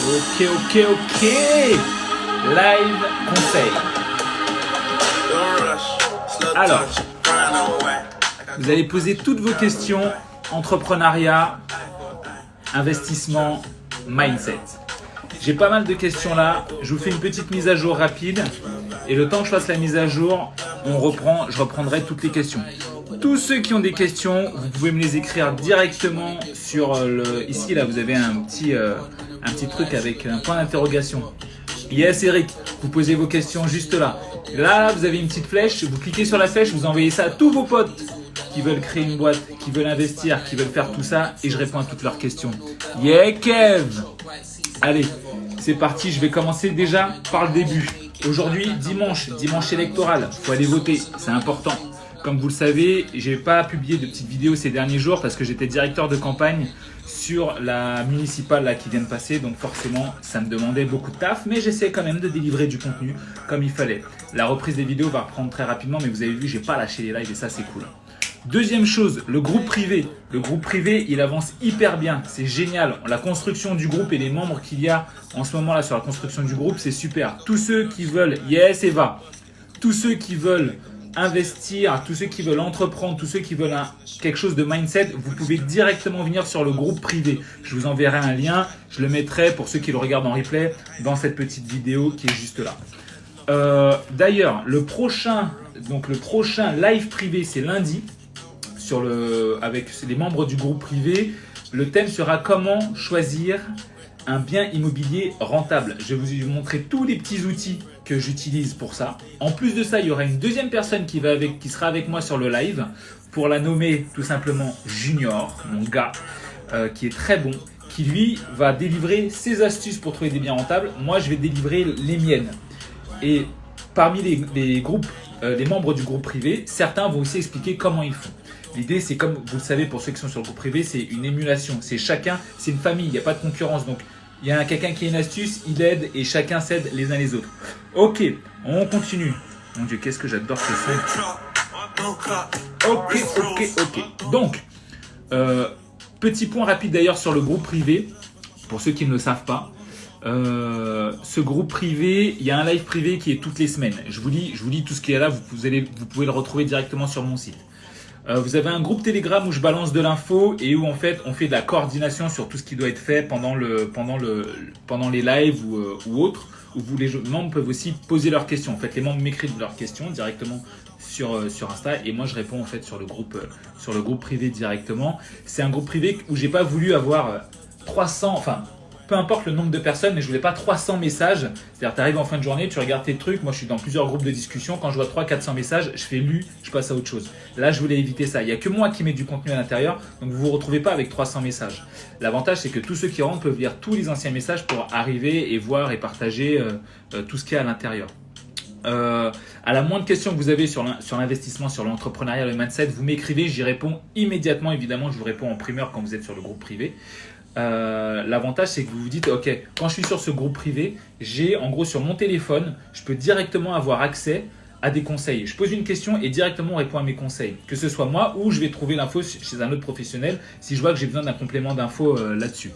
Ok. Live conseil. Alors, vous allez poser toutes vos questions, entrepreneuriat, investissement, mindset. J'ai pas mal de questions là, je vous fais une petite mise à jour rapide et le temps que je fasse la mise à jour, je reprendrai toutes les questions. Tous ceux qui ont des questions, vous pouvez me les écrire directement sur ici là, vous avez un petit truc avec un point d'interrogation. Yes Eric, vous posez vos questions juste là. Là, vous avez une petite flèche, vous cliquez sur la flèche, vous envoyez ça à tous vos potes qui veulent créer une boîte, qui veulent investir, qui veulent faire tout ça et je réponds à toutes leurs questions. Yeah Kev! Allez, c'est parti, je vais commencer déjà par le début. Aujourd'hui, dimanche électoral, il faut aller voter, c'est important. Comme vous le savez, je n'ai pas publié de petites vidéos ces derniers jours parce que j'étais directeur de campagne sur la municipale là, qui vient de passer. Donc forcément, ça me demandait beaucoup de taf, mais j'essaie quand même de délivrer du contenu comme il fallait. La reprise des vidéos va reprendre très rapidement, mais vous avez vu, je n'ai pas lâché les lives et ça, c'est cool. Deuxième chose, le groupe privé. Le groupe privé, il avance hyper bien. C'est génial. La construction du groupe et les membres qu'il y a en ce moment là sur la construction du groupe, c'est super. Tous ceux qui veulent, yes Eva, tous ceux qui veulent investir, tous ceux qui veulent entreprendre, tous ceux qui veulent quelque chose de mindset, vous pouvez directement venir sur le groupe privé. Je vous enverrai un lien, je le mettrai pour ceux qui le regardent en replay dans cette petite vidéo qui est juste là. D'ailleurs, le prochain live privé, c'est lundi avec les membres du groupe privé. Le thème sera comment choisir un bien immobilier rentable. Je vais vous montrer tous les petits outils que j'utilise pour ça. En plus de ça, il y aura une deuxième personne qui sera avec moi sur le live pour la nommer tout simplement Junior, mon gars, qui est très bon, qui lui va délivrer ses astuces pour trouver des biens rentables. Moi, je vais délivrer les miennes. Et parmi les membres du groupe privé, certains vont aussi expliquer comment ils font. L'idée, c'est comme vous le savez, pour ceux qui sont sur le groupe privé, c'est une émulation. C'est une famille, il n'y a pas de concurrence. Donc, il y a quelqu'un qui a une astuce, il aide et chacun s'aide les uns les autres. Ok, on continue. Mon Dieu, qu'est-ce que j'adore ce son. Ok. Donc, petit point rapide d'ailleurs sur le groupe privé, pour ceux qui ne le savent pas. Ce groupe privé, il y a un live privé qui est toutes les semaines. Je vous lis tout ce qui est là, vous pouvez le retrouver directement sur mon site. Vous avez un groupe Telegram où je balance de l'info et où en fait on fait de la coordination sur tout ce qui doit être fait pendant les lives ou autres, où les membres peuvent aussi poser leurs questions. En fait, les membres m'écrivent leurs questions directement sur Insta et moi je réponds en fait sur le groupe privé directement. C'est un groupe privé où j'ai pas voulu avoir 300, enfin peu importe le nombre de personnes, mais je voulais pas 300 messages. C'est-à-dire, tu arrives en fin de journée, tu regardes tes trucs. Moi, je suis dans plusieurs groupes de discussion. Quand je vois 300-400 messages, je fais lu, je passe à autre chose. Là, je voulais éviter ça. Il n'y a que moi qui mets du contenu à l'intérieur. Donc, vous ne vous retrouvez pas avec 300 messages. L'avantage, c'est que tous ceux qui rentrent peuvent lire tous les anciens messages pour arriver et voir et partager tout ce qu'il y a à l'intérieur. À la moindre question que vous avez sur l'investissement, sur l'entrepreneuriat, le mindset, vous m'écrivez, j'y réponds immédiatement. Évidemment, je vous réponds en primeur quand vous êtes sur le groupe privé. L'avantage, c'est que vous vous dites, ok, quand je suis sur ce groupe privé, j'ai en gros sur mon téléphone, je peux directement avoir accès à des conseils. Je pose une question et directement on répond à mes conseils. Que ce soit moi ou je vais trouver l'info chez un autre professionnel si je vois que j'ai besoin d'un complément d'info là-dessus.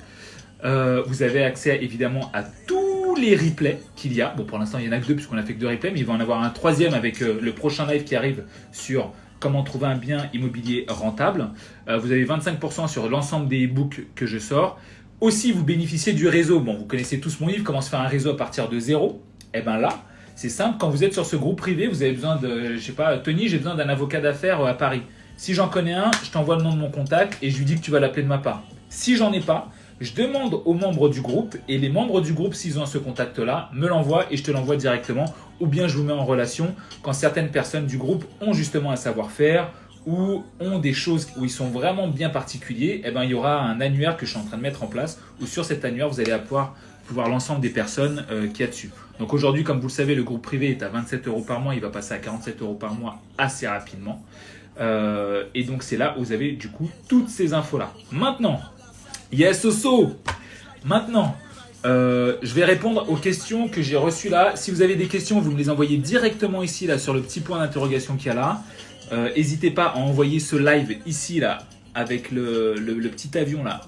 Vous avez accès évidemment à tous les replays qu'il y a. Bon, pour l'instant, il n'y en a que 2 puisqu'on a fait que 2 replays, mais il va en avoir un 3e avec le prochain live qui arrive sur comment trouver un bien immobilier rentable. Vous avez 25% sur l'ensemble des e-books que je sors. Aussi, vous bénéficiez du réseau. Bon, vous connaissez tous mon livre, comment se faire un réseau à partir de 0. Et bien là, c'est simple. Quand vous êtes sur ce groupe privé, vous avez besoin de, je sais pas, Tony, j'ai besoin d'un avocat d'affaires à Paris. Si j'en connais un, je t'envoie le nom de mon contact et je lui dis que tu vas l'appeler de ma part. Si j'en ai pas, je demande aux membres du groupe et les membres du groupe, s'ils ont ce contact-là, me l'envoient et je te l'envoie directement. Ou bien je vous mets en relation quand certaines personnes du groupe ont justement un savoir-faire ou ont des choses où ils sont vraiment bien particuliers. Et ben, il y aura un annuaire que je suis en train de mettre en place où sur cet annuaire, vous allez pouvoir l'ensemble des personnes qu'il y a dessus. Donc aujourd'hui, comme vous le savez, le groupe privé est à 27 € par mois. Il va passer à 47 € par mois assez rapidement. Et donc, c'est là où vous avez du coup toutes ces infos-là. Maintenant, yes, Oso. Maintenant, je vais répondre aux questions que j'ai reçues là. Si vous avez des questions, vous me les envoyez directement ici là sur le petit point d'interrogation qu'il y a là. N'hésitez pas à envoyer ce live ici là avec le petit avion là.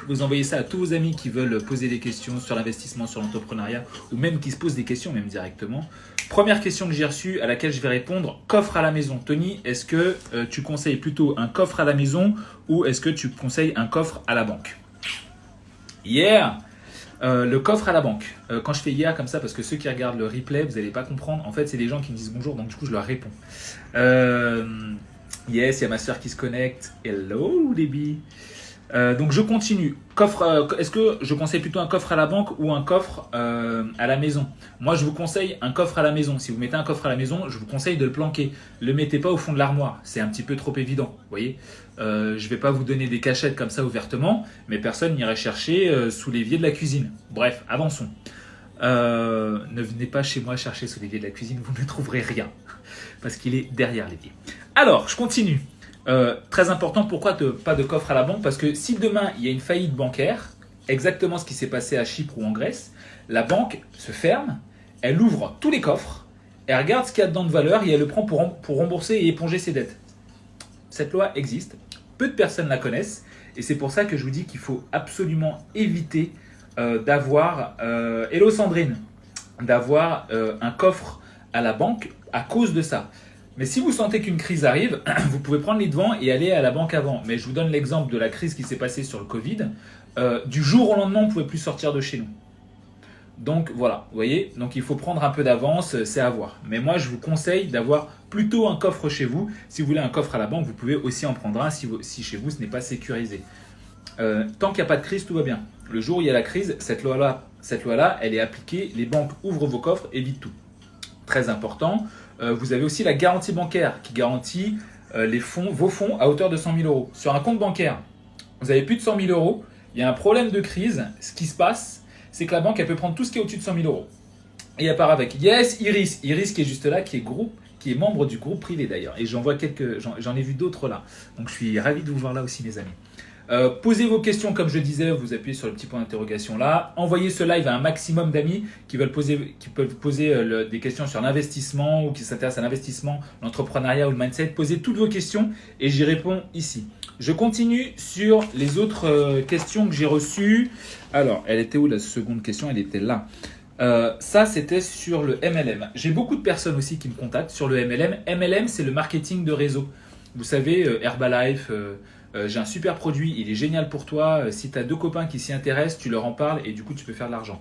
Vous envoyez ça à tous vos amis qui veulent poser des questions sur l'investissement, sur l'entrepreneuriat, ou même qui se posent des questions même directement. Première question que j'ai reçue, à laquelle je vais répondre, coffre à la maison. Tony, est-ce que tu conseilles plutôt un coffre à la maison ou est-ce que tu conseilles un coffre à la banque? Yeah. Le coffre à la banque. Quand je fais hier comme ça, parce que ceux qui regardent le replay, vous n'allez pas comprendre. En fait, c'est des gens qui me disent bonjour, donc du coup, je leur réponds. Yes, il y a ma soeur qui se connecte. Hello, baby. Donc, je continue. Coffre. Est-ce que je conseille plutôt un coffre à la banque ou un coffre à la maison? Moi, je vous conseille un coffre à la maison. Si vous mettez un coffre à la maison, je vous conseille de le planquer. Le mettez pas au fond de l'armoire. C'est un petit peu trop évident. Vous voyez. Je vais pas vous donner des cachettes comme ça ouvertement, mais personne n'irait chercher sous l'évier de la cuisine. Bref, avançons. Ne venez pas chez moi chercher sous l'évier de la cuisine, vous ne trouverez rien, parce qu'il est derrière l'évier. Alors, je continue. Très important, pourquoi pas de coffre à la banque? Parce que si demain, il y a une faillite bancaire, exactement ce qui s'est passé à Chypre ou en Grèce, la banque se ferme, elle ouvre tous les coffres, elle regarde ce qu'il y a dedans de valeur et elle le prend pour rembourser et éponger ses dettes. Cette loi existe, peu de personnes la connaissent, et c'est pour ça que je vous dis qu'il faut absolument éviter d'avoir, hello Sandrine, d'avoir un coffre à la banque à cause de ça. Mais si vous sentez qu'une crise arrive, vous pouvez prendre les devants et aller à la banque avant. Mais je vous donne l'exemple de la crise qui s'est passée sur le Covid. Du jour au lendemain, on ne pouvait plus sortir de chez nous. Donc voilà, vous voyez, donc il faut prendre un peu d'avance, c'est à voir. Mais moi, je vous conseille d'avoir plutôt un coffre chez vous. Si vous voulez un coffre à la banque, vous pouvez aussi en prendre un si chez vous, ce n'est pas sécurisé. Tant qu'il n'y a pas de crise, tout va bien. Le jour où il y a la crise, cette loi-là, elle est appliquée. Les banques ouvrent vos coffres, évitent tout. Très important. Vous avez aussi la garantie bancaire qui garantit vos fonds à hauteur de 100 000 euros. Sur un compte bancaire, vous avez plus de 100 000 euros, il y a un problème de crise. Ce qui se passe, c'est que la banque, elle peut prendre tout ce qui est au-dessus de 100 000 euros. Et elle part avec. Yes, Iris. Iris qui est juste là, qui est membre du groupe privé d'ailleurs. Et j'en ai vu d'autres là. Donc je suis ravi de vous voir là aussi, mes amis. Posez vos questions, comme je disais, vous appuyez sur le petit point d'interrogation là. Envoyez ce live à un maximum d'amis qui peuvent poser des questions sur l'investissement ou qui s'intéressent à l'investissement, l'entrepreneuriat ou le mindset. Posez toutes vos questions et j'y réponds ici. Je continue sur les autres questions que j'ai reçues. Alors, elle était où la seconde question? Elle était là. Ça, c'était sur le MLM. J'ai beaucoup de personnes aussi qui me contactent sur le MLM. MLM, c'est le marketing de réseau. Vous savez, Herbalife, j'ai un super produit, il est génial pour toi. Si tu as 2 copains qui s'y intéressent, tu leur en parles et du coup, tu peux faire de l'argent.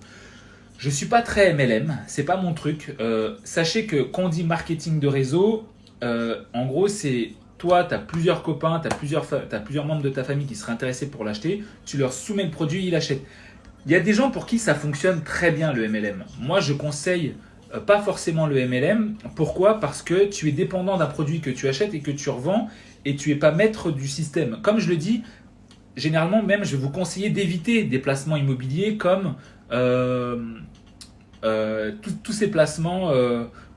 Je ne suis pas très MLM, c'est pas mon truc. Sachez que quand on dit marketing de réseau, en gros, c'est toi, tu as plusieurs copains, tu as plusieurs membres de ta famille qui seraient intéressés pour l'acheter. Tu leur soumets le produit, ils l'achètent. Il y a des gens pour qui ça fonctionne très bien le MLM. Moi, je conseille pas forcément le MLM. Pourquoi? Parce que tu es dépendant d'un produit que tu achètes et que tu revends et tu n'es pas maître du système. Comme je le dis, généralement même, je vais vous conseiller d'éviter des placements immobiliers comme tous ces placements,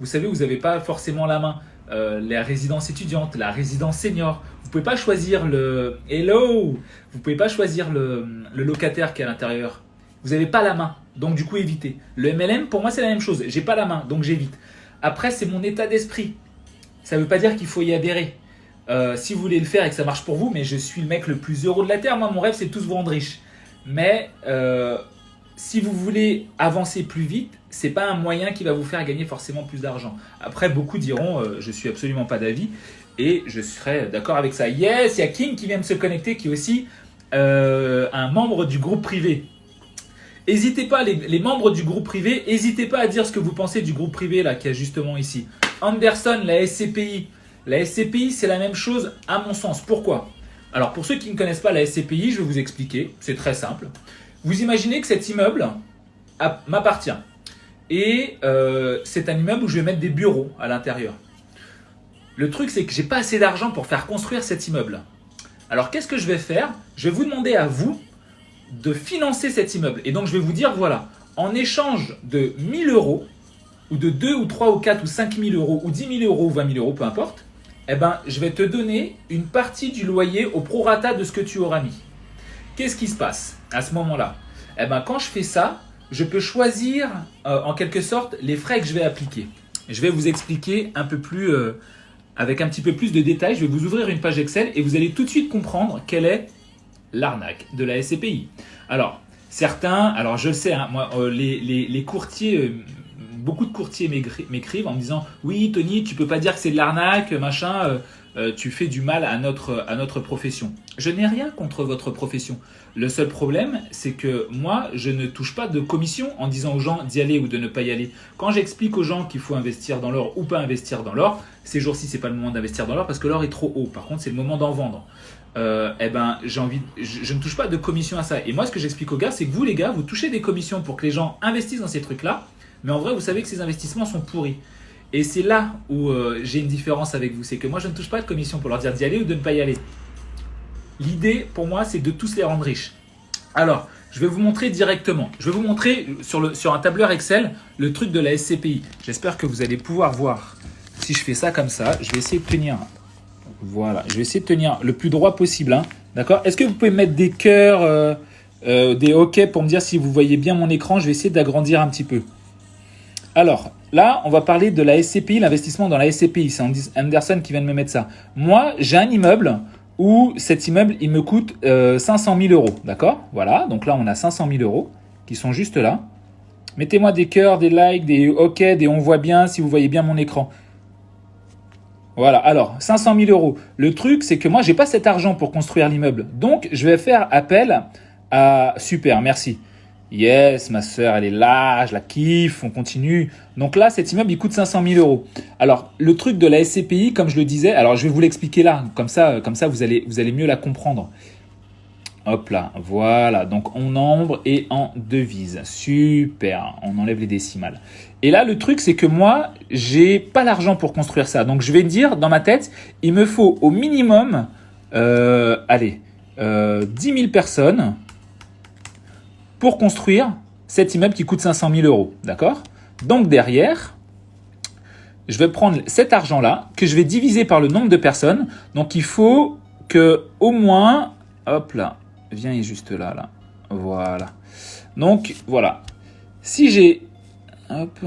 vous savez, vous n'avez pas forcément la main. La résidence étudiante, la résidence senior. Vous pouvez pas choisir le hello. Vous pouvez pas choisir le locataire qui est à l'intérieur. Vous n'avez pas la main, donc du coup évitez. Le MLM pour moi c'est la même chose. J'ai pas la main, donc j'évite. Après c'est mon état d'esprit. Ça veut pas dire qu'il faut y adhérer. Si vous voulez le faire et que ça marche pour vous, mais je suis le mec le plus heureux de la terre. Moi mon rêve c'est de tous vous rendre riches. Mais si vous voulez avancer plus vite, c'est pas un moyen qui va vous faire gagner forcément plus d'argent. Après, beaucoup diront je suis absolument pas d'avis et je serai d'accord avec ça. Yes, il y a King qui vient de se connecter, qui est aussi un membre du groupe privé. N'hésitez pas, les membres du groupe privé, n'hésitez pas à dire ce que vous pensez du groupe privé là, qui est justement ici. Anderson, la SCPI. La SCPI, c'est la même chose à mon sens. Pourquoi? Alors, pour ceux qui ne connaissent pas la SCPI, je vais vous expliquer. C'est très simple. Vous imaginez que cet immeuble m'appartient. Et c'est un immeuble où je vais mettre des bureaux à l'intérieur. Le truc, c'est que je n'ai pas assez d'argent pour faire construire cet immeuble. Alors, qu'est-ce que je vais faire? Je vais vous demander à vous de financer cet immeuble. Et donc, je vais vous dire, voilà, en échange de 1 000 euros, ou de 2 ou 3 ou 4 ou 5 000 euros, ou 10 000 euros ou 20 000 euros, peu importe, eh ben, je vais te donner une partie du loyer au prorata de ce que tu auras mis. Qu'est-ce qui se passe à ce moment-là? Eh ben, quand je fais ça, je peux choisir en quelque sorte les frais que je vais appliquer. Je vais vous expliquer un peu plus avec un petit peu plus de détails, je vais vous ouvrir une page Excel et vous allez tout de suite comprendre quelle est l'arnaque de la SCPI. Alors, certains, alors je le sais, hein, moi, les courtiers, beaucoup de courtiers m'écrivent en me disant « Oui, Tony, tu peux pas dire que c'est de l'arnaque, machin, tu fais du mal à notre profession. » Je n'ai rien contre votre profession. Le seul problème, c'est que moi, je ne touche pas de commission en disant aux gens d'y aller ou de ne pas y aller. Quand j'explique aux gens qu'il faut investir dans l'or ou pas investir dans l'or, ces jours-ci, c'est pas le moment d'investir dans l'or parce que l'or est trop haut. Par contre, c'est le moment d'en vendre. Je ne touche pas de commission à ça. Et moi, ce que j'explique aux gars, c'est que vous, les gars, vous touchez des commissions pour que les gens investissent dans ces trucs-là. Mais en vrai, vous savez que ces investissements sont pourris. Et c'est là où j'ai une différence avec vous. C'est que moi, je ne touche pas de commission pour leur dire d'y aller ou de ne pas y aller. L'idée, pour moi, c'est de tous les rendre riches. Alors, je vais vous montrer directement. Je vais vous montrer sur un tableur Excel le truc de la SCPI. J'espère que vous allez pouvoir voir. Si je fais ça comme ça, je vais essayer de tenir. Voilà, je vais essayer de tenir le plus droit possible. Hein. D'accord ? Est-ce que vous pouvez mettre des cœurs, des OK pour me dire si vous voyez bien mon écran ? Je vais essayer d'agrandir un petit peu. Alors, là, on va parler de la SCPI, l'investissement dans la SCPI. C'est Anderson qui vient de me mettre ça. Moi, j'ai un immeuble où cet immeuble, il me coûte 500 000 euros. D'accord ? Voilà, donc là, on a 500 000 euros qui sont juste là. Mettez-moi des cœurs, des likes, des OK, des on voit bien si vous voyez bien mon écran. Voilà, alors 500 000 euros. Le truc, c'est que moi, j'ai pas cet argent pour construire l'immeuble. Donc, je vais faire appel à... Super, merci. Yes, ma sœur, elle est là, je la kiffe, on continue. Donc là, cet immeuble, il coûte 500 000 euros. Alors, le truc de la SCPI, comme je le disais, alors je vais vous l'expliquer là, comme ça vous allez mieux la comprendre. Hop là, voilà, donc en nombre et en devise. Super, on enlève les décimales. Et là, le truc, c'est que moi, j'ai pas l'argent pour construire ça. Donc, je vais dire, dans ma tête, il me faut au minimum, 10 000 personnes pour construire cet immeuble qui coûte 500 000 euros. D'accord ? Donc, derrière, je vais prendre cet argent-là que je vais diviser par le nombre de personnes. Donc, il faut que au moins, hop là, viens juste là. Voilà. Donc, voilà. Si j'ai... Hop,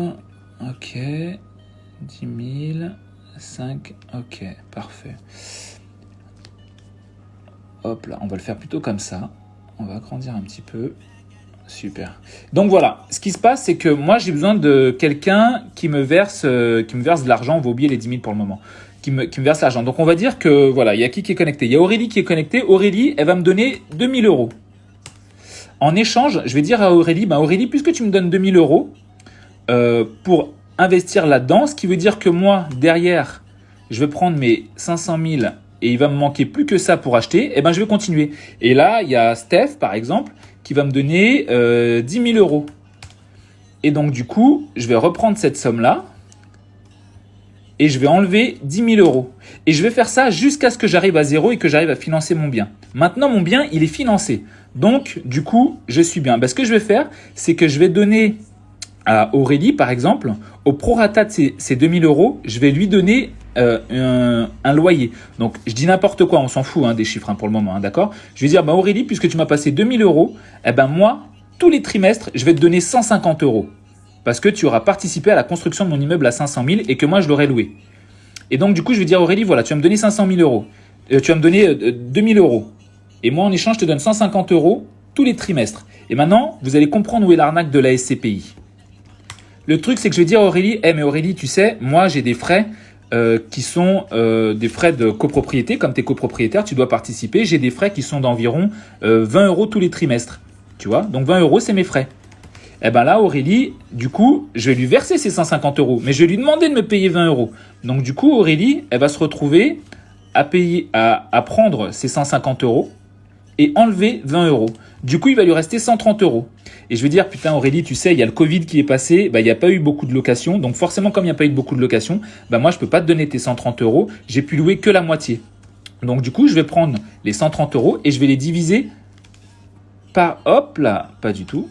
ok, 10 000, 5, ok, parfait. Hop là, on va le faire plutôt comme ça. On va agrandir un petit peu. Super. Donc voilà, ce qui se passe, c'est que moi, j'ai besoin de quelqu'un qui me verse de l'argent. On va oublier les 10 000 pour le moment. Qui me verse l'argent. Donc on va dire que, voilà, il y a qui est connecté ? Il y a Aurélie qui est connectée. Aurélie, elle va me donner 2 000 euros. En échange, je vais dire à Aurélie, Aurélie, puisque tu me donnes 2 000 euros, pour investir là-dedans, ce qui veut dire que moi, derrière, je vais prendre mes 500 000 et il va me manquer plus que ça pour acheter, et je vais continuer. Et là, il y a Steph, par exemple, qui va me donner 10 000 euros. Et donc, du coup, je vais reprendre cette somme-là et je vais enlever 10 000 euros. Et je vais faire ça jusqu'à ce que j'arrive à zéro et que j'arrive à financer mon bien. Maintenant, mon bien, il est financé. Donc, du coup, je suis bien. Ce que je vais faire, c'est que je vais donner à Aurélie, par exemple, au prorata de ces 2 000 euros, je vais lui donner un loyer. Donc, je dis n'importe quoi, on s'en fout des chiffres pour le moment, d'accord ? Je vais dire, Aurélie, puisque tu m'as passé 2 000 euros, moi, tous les trimestres, je vais te donner 150 euros. Parce que tu auras participé à la construction de mon immeuble à 500 000 et que moi, je l'aurai loué. Et donc, du coup, je vais dire, Aurélie, voilà, tu vas me donner 500 000 euros. Tu vas me donner 2 000 euros. Et moi, en échange, je te donne 150 euros tous les trimestres. Et maintenant, vous allez comprendre où est l'arnaque de la SCPI. Le truc, c'est que je vais dire à Aurélie, mais Aurélie, tu sais, moi, j'ai des frais qui sont des frais de copropriété. Comme tu es copropriétaire, tu dois participer. J'ai des frais qui sont d'environ 20 euros tous les trimestres. Tu vois ? Donc, 20 euros, c'est mes frais. Là, Aurélie, du coup, je vais lui verser ces 150 euros. Mais je vais lui demander de me payer 20 euros. Donc, du coup, Aurélie, elle va se retrouver à prendre ces 150 euros et enlever 20 euros. Du coup, il va lui rester 130 euros. Et je vais dire, putain Aurélie, tu sais, il y a le Covid qui est passé, il n'y a pas eu beaucoup de locations. Donc forcément, comme il n'y a pas eu beaucoup de locations, moi, je ne peux pas te donner tes 130 euros. J'ai pu louer que la moitié. Donc du coup, je vais prendre les 130 euros et je vais les diviser par... Hop là, pas du tout.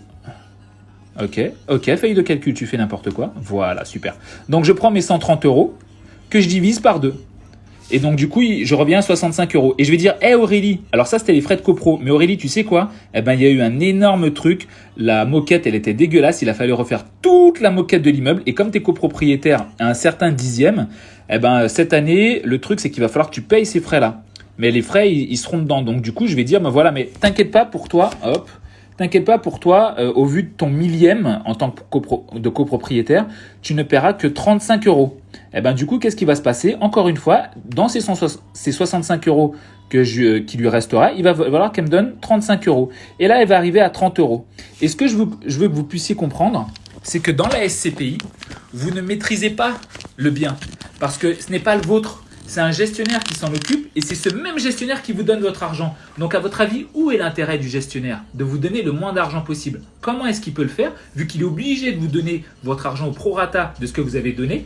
Ok, feuille de calcul, tu fais n'importe quoi. Voilà, super. Donc je prends mes 130 euros que je divise par 2. Et donc, du coup, je reviens à 65 euros. Et je vais dire, hé Aurélie, alors ça, c'était les frais de copro. Mais Aurélie, tu sais quoi? Eh ben, il y a eu un énorme truc. La moquette, elle était dégueulasse. Il a fallu refaire toute la moquette de l'immeuble. Et comme tu es copropriétaire à un certain dixième, eh ben, cette année, le truc, c'est qu'il va falloir que tu payes ces frais-là. Mais les frais, ils seront dedans. Donc, du coup, je vais dire, ben voilà, mais t'inquiète pas pour toi, hop. T'inquiète pas pour toi, au vu de ton millième en tant que copropriétaire, tu ne paieras que 35 euros. Et ben du coup, qu'est-ce qui va se passer? Encore une fois, dans ces 65 euros qui lui restera, il va falloir qu'elle me donne 35 euros. Et là, elle va arriver à 30 euros. Et ce que je veux que vous puissiez comprendre, c'est que dans la SCPI, vous ne maîtrisez pas le bien parce que ce n'est pas le vôtre. C'est un gestionnaire qui s'en occupe et c'est ce même gestionnaire qui vous donne votre argent. Donc à votre avis, où est l'intérêt du gestionnaire? De vous donner le moins d'argent possible. Comment est-ce qu'il peut le faire? Vu qu'il est obligé de vous donner votre argent au prorata de ce que vous avez donné,